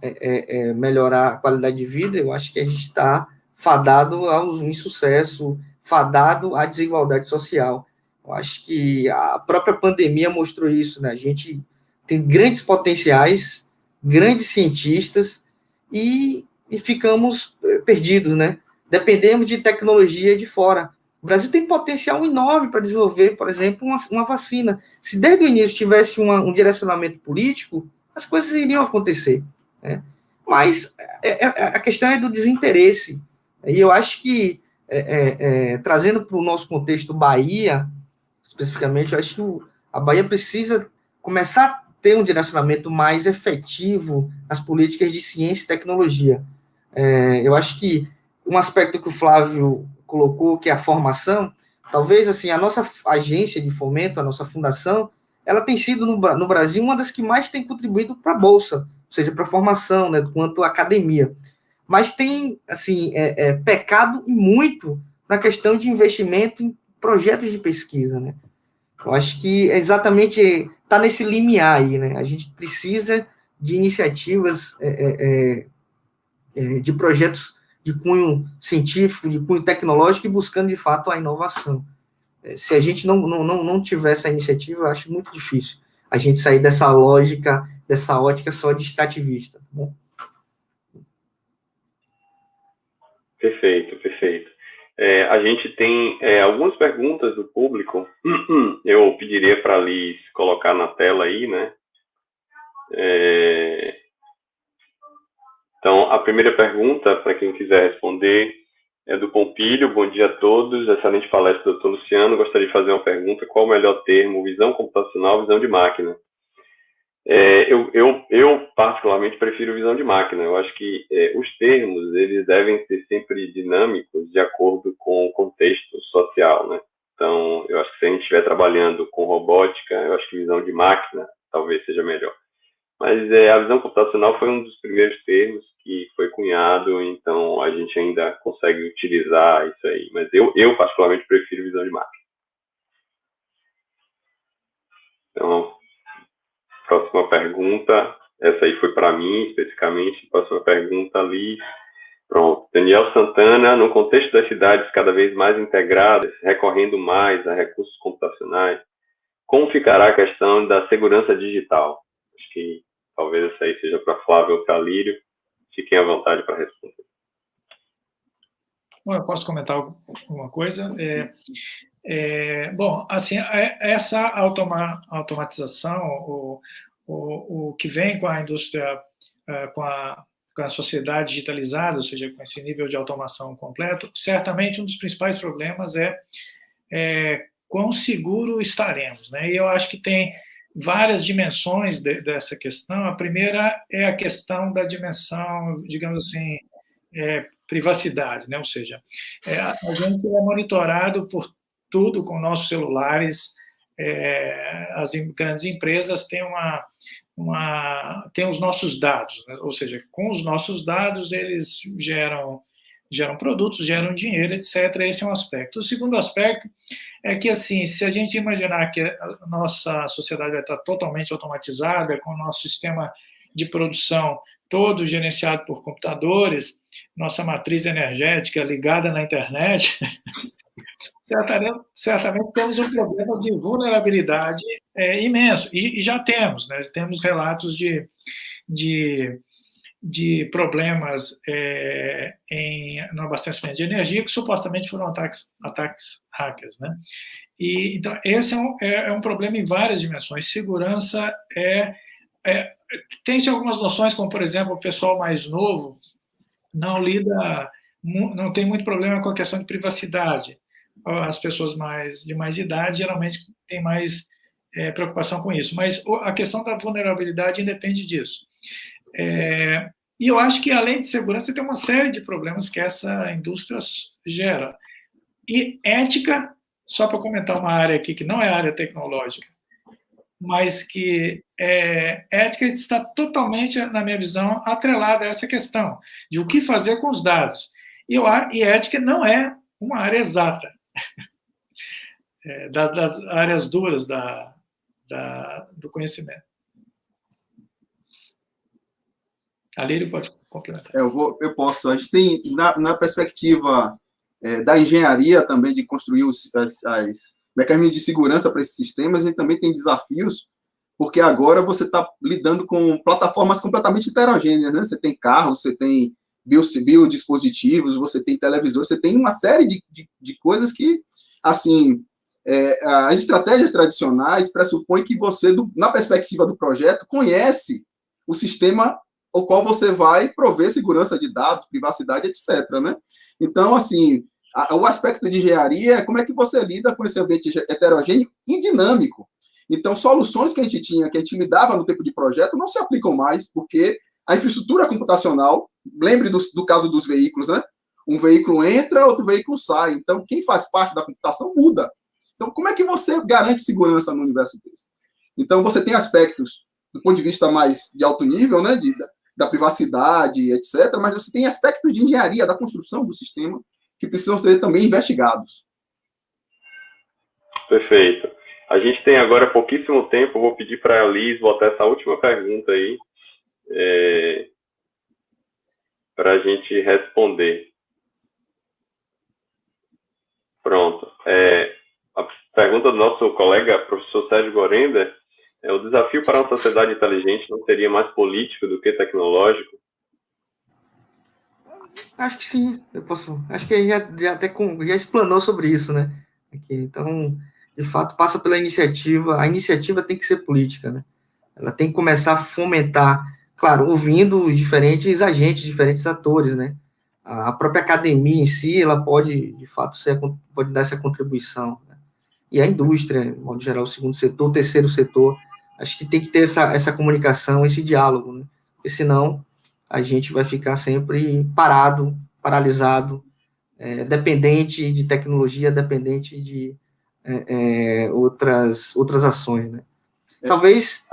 melhorar a qualidade de vida, eu acho que a gente está fadado ao insucesso, fadado à desigualdade social. Eu acho que a própria pandemia mostrou isso, né? A gente tem grandes potenciais, grandes cientistas, e ficamos perdidos, né? Dependemos de tecnologia de fora. O Brasil tem potencial enorme para desenvolver, por exemplo, uma vacina. Se desde o início tivesse um direcionamento político, as coisas iriam acontecer, né? Mas a questão é do desinteresse. E eu acho que, trazendo para o nosso contexto Bahia, especificamente, eu acho que a Bahia precisa começar a ter um direcionamento mais efetivo nas políticas de ciência e tecnologia. Eu acho que um aspecto que o Flávio colocou, que é a formação, talvez assim, a nossa agência de fomento, a nossa fundação, ela tem sido no Brasil uma das que mais tem contribuído para a Bolsa, ou seja, para a formação, né, quanto à academia. Mas tem, assim, pecado e muito na questão de investimento em projetos de pesquisa, né? Eu acho que exatamente está nesse limiar aí, né? A gente precisa de iniciativas, de projetos de cunho científico, de cunho tecnológico e buscando, de fato, a inovação. Se a gente não tiver essa iniciativa, eu acho muito difícil a gente sair dessa lógica, dessa ótica só de extrativista. Tá bom? Perfeito, perfeito. A gente tem algumas perguntas do público. Eu pediria para a Liz colocar na tela aí, né? Então, a primeira pergunta, para quem quiser responder, é do Pompílio. Bom dia a todos. Excelente palestra, doutor Luciano. Gostaria de fazer uma pergunta. Qual o melhor termo? Visão computacional, visão de máquina? Eu particularmente prefiro visão de máquina. Eu acho que os termos eles devem ser sempre dinâmicos de acordo com o contexto social, né? Então, eu acho que se a gente estiver trabalhando com robótica, eu acho que visão de máquina talvez seja melhor. Mas a visão computacional foi um dos primeiros termos que foi cunhado, então a gente ainda consegue utilizar isso aí. Mas eu particularmente prefiro visão de máquina. Então, próxima pergunta, essa aí foi para mim, especificamente. Próxima pergunta ali. Pronto. Daniel Santana, no contexto das cidades cada vez mais integradas, recorrendo mais a recursos computacionais, como ficará a questão da segurança digital? Acho que talvez essa aí seja para Flávio ou para Lírio. Fiquem à vontade para responder. Bom, eu posso comentar alguma coisa? Bom, assim, essa automatização, o que vem com a indústria, com a sociedade digitalizada, ou seja, com esse nível de automação completo, certamente um dos principais problemas é quão seguro estaremos, né? E eu acho que tem várias dimensões dessa questão. A primeira é a questão da dimensão, digamos assim, privacidade, né? Ou seja, a gente é monitorado por tudo com nossos celulares. As grandes empresas têm têm os nossos dados, né? Ou seja, com os nossos dados eles geram produtos, geram dinheiro, etc. Esse é um aspecto. O segundo aspecto é que, assim, se a gente imaginar que a nossa sociedade vai estar totalmente automatizada, com o nosso sistema de produção todo gerenciado por computadores, nossa matriz energética ligada na internet, certamente temos um problema de vulnerabilidade imenso. E já temos, né? Temos relatos de problemas no abastecimento de energia que supostamente foram ataques hackers, né? E então esse é um problema em várias dimensões. Segurança tem-se algumas noções, como por exemplo o pessoal mais novo não tem muito problema com a questão de privacidade. As pessoas de mais idade geralmente têm mais preocupação com isso, mas a questão da vulnerabilidade independe disso. E eu acho que, além de segurança, tem uma série de problemas que essa indústria gera. E ética, só para comentar uma área aqui que não é área tecnológica, mas que ética está totalmente, na minha visão, atrelada a essa questão de o que fazer com os dados. E ética não é uma área exata. Das áreas duras do conhecimento. Alírio pode complementar. Eu posso. A gente tem, na perspectiva da engenharia também, de construir os mecanismos de segurança para esses sistemas, a gente também tem desafios, porque agora você está lidando com plataformas completamente heterogêneas, né? Você tem carros, você tem biodispositivos, você tem televisores, você tem uma série de coisas que, assim, as estratégias tradicionais pressupõem que você, na perspectiva do projeto, conhece o sistema ao qual você vai prover segurança de dados, privacidade, etc., né? Então, assim, o aspecto de engenharia é como é que você lida com esse ambiente heterogêneo e dinâmico. Então, soluções que a gente lidava no tempo de projeto, não se aplicam mais, porque a infraestrutura computacional, lembre do caso dos veículos, né? Um veículo entra, outro veículo sai. Então, quem faz parte da computação muda. Então, como é que você garante segurança no universo desse? Então, você tem aspectos, do ponto de vista mais de alto nível, né? Da privacidade, etc., mas você tem aspectos de engenharia, da construção do sistema, que precisam ser também investigados. Perfeito. A gente tem agora pouquíssimo tempo, eu vou pedir para a Liz botar essa última pergunta aí, para a gente responder. Pronto. A pergunta do nosso colega, professor Sérgio Gorenda, o desafio para uma sociedade inteligente não seria mais político do que tecnológico? Acho que sim, acho que já explanou sobre isso, né? Então, de fato, passa pela iniciativa, a iniciativa tem que ser política, né? Ela tem que começar a fomentar, claro, ouvindo os diferentes agentes, diferentes atores, né? A própria academia em si, ela pode, de fato, pode dar essa contribuição, né? E a indústria, de modo geral, o segundo setor, o terceiro setor, acho que tem que ter essa comunicação, esse diálogo, né? Porque senão a gente vai ficar sempre paralisado, dependente de tecnologia, dependente de outras ações, né? Talvez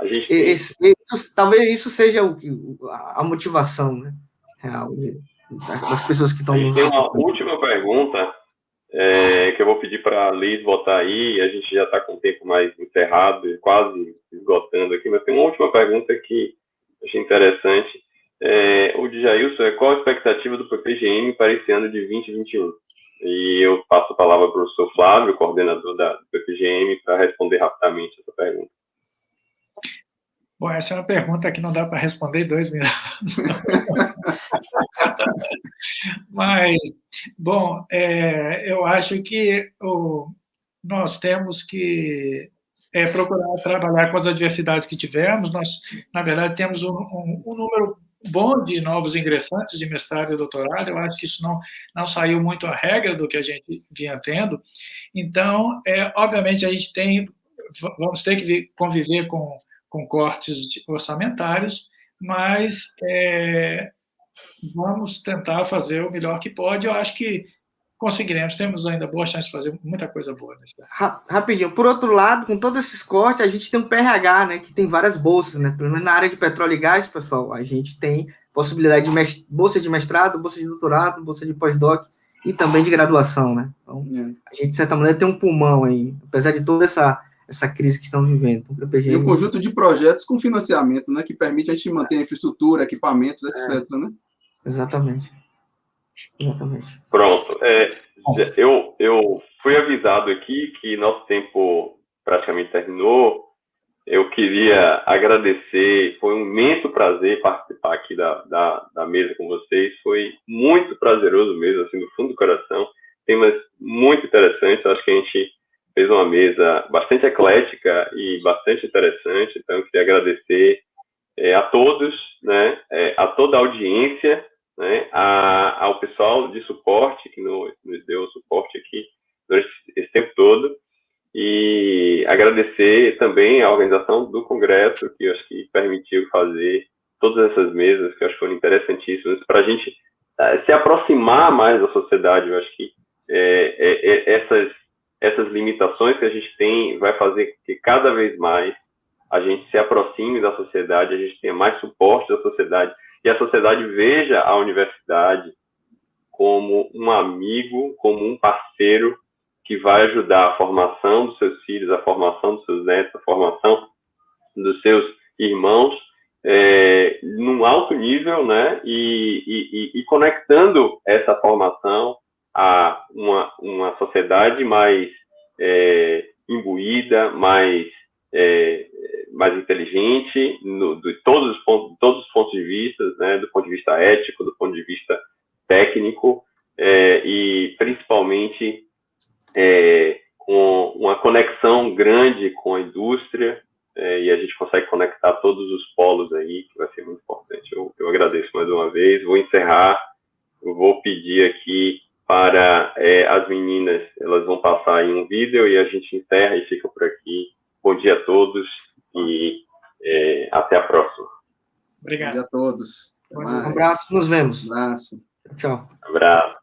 isso seja a motivação, né, real das pessoas que estão nos... A gente tem uma última pergunta que eu vou pedir para a Liz botar aí, a gente já está com o tempo mais encerrado, quase esgotando aqui, mas tem uma última pergunta que eu achei interessante. O de Jailson qual a expectativa do PPGM para esse ano de 2021? E eu passo a palavra para o professor Flávio, coordenador do PPGM, para responder rapidamente essa pergunta. Bom, essa é uma pergunta que não dá para responder em 2 minutos. Mas, bom, eu acho que nós temos que procurar trabalhar com as adversidades que tivemos. Nós, na verdade, temos um número bom de novos ingressantes de mestrado e doutorado. Eu acho que isso não saiu muito a regra do que a gente vinha tendo. Então, obviamente, vamos ter que conviver com cortes orçamentários, mas vamos tentar fazer o melhor que pode. Eu acho que conseguiremos, temos ainda boa chance de fazer muita coisa boa. Rapidinho, por outro lado, com todos esses cortes, a gente tem um PRH, né, que tem várias bolsas, né, pelo menos na área de petróleo e gás, pessoal, a gente tem possibilidade de bolsa de mestrado, bolsa de doutorado, bolsa de pós-doc e também de graduação, né, então a gente, de certa maneira, tem um pulmão aí, apesar de toda essa crise que estamos vivendo. Então, PPGM... E um conjunto de projetos com financiamento, né, que permite a gente manter a infraestrutura, equipamentos, etc., né? Exatamente. Pronto. Eu fui avisado aqui que nosso tempo praticamente terminou. Eu queria agradecer, foi um imenso prazer participar aqui da mesa com vocês, foi muito prazeroso mesmo, assim, do fundo do coração, temas muito interessantes, acho que a gente fez uma mesa bastante eclética e bastante interessante, então eu queria agradecer a todos, né, a toda a audiência, né, ao pessoal de suporte que nos deu suporte aqui durante esse tempo todo, e agradecer também a organização do Congresso, que eu acho que permitiu fazer todas essas mesas, que eu acho que foram interessantíssimas, para a gente se aproximar mais da sociedade. Eu acho que essas limitações que a gente tem vai fazer que cada vez mais a gente se aproxime da sociedade, a gente tenha mais suporte da sociedade, e a sociedade veja a universidade como um amigo, como um parceiro que vai ajudar a formação dos seus filhos, a formação dos seus netos, a formação dos seus irmãos, num alto nível, né, e conectando essa formação a uma sociedade mais imbuída, mais mais inteligente, de todos os pontos de vista, né, do ponto de vista ético, do ponto de vista técnico, e principalmente com uma conexão grande com a indústria, e a gente consegue conectar todos os polos aí, que vai ser muito importante. Eu agradeço mais uma vez, vou encerrar, eu vou pedir aqui para as meninas, elas vão passar aí um vídeo e a gente encerra e fica por aqui. Bom dia a todos e até a próxima. Obrigado. Bom dia a todos. Um abraço, nos vemos. Um abraço. Tchau. Abraço.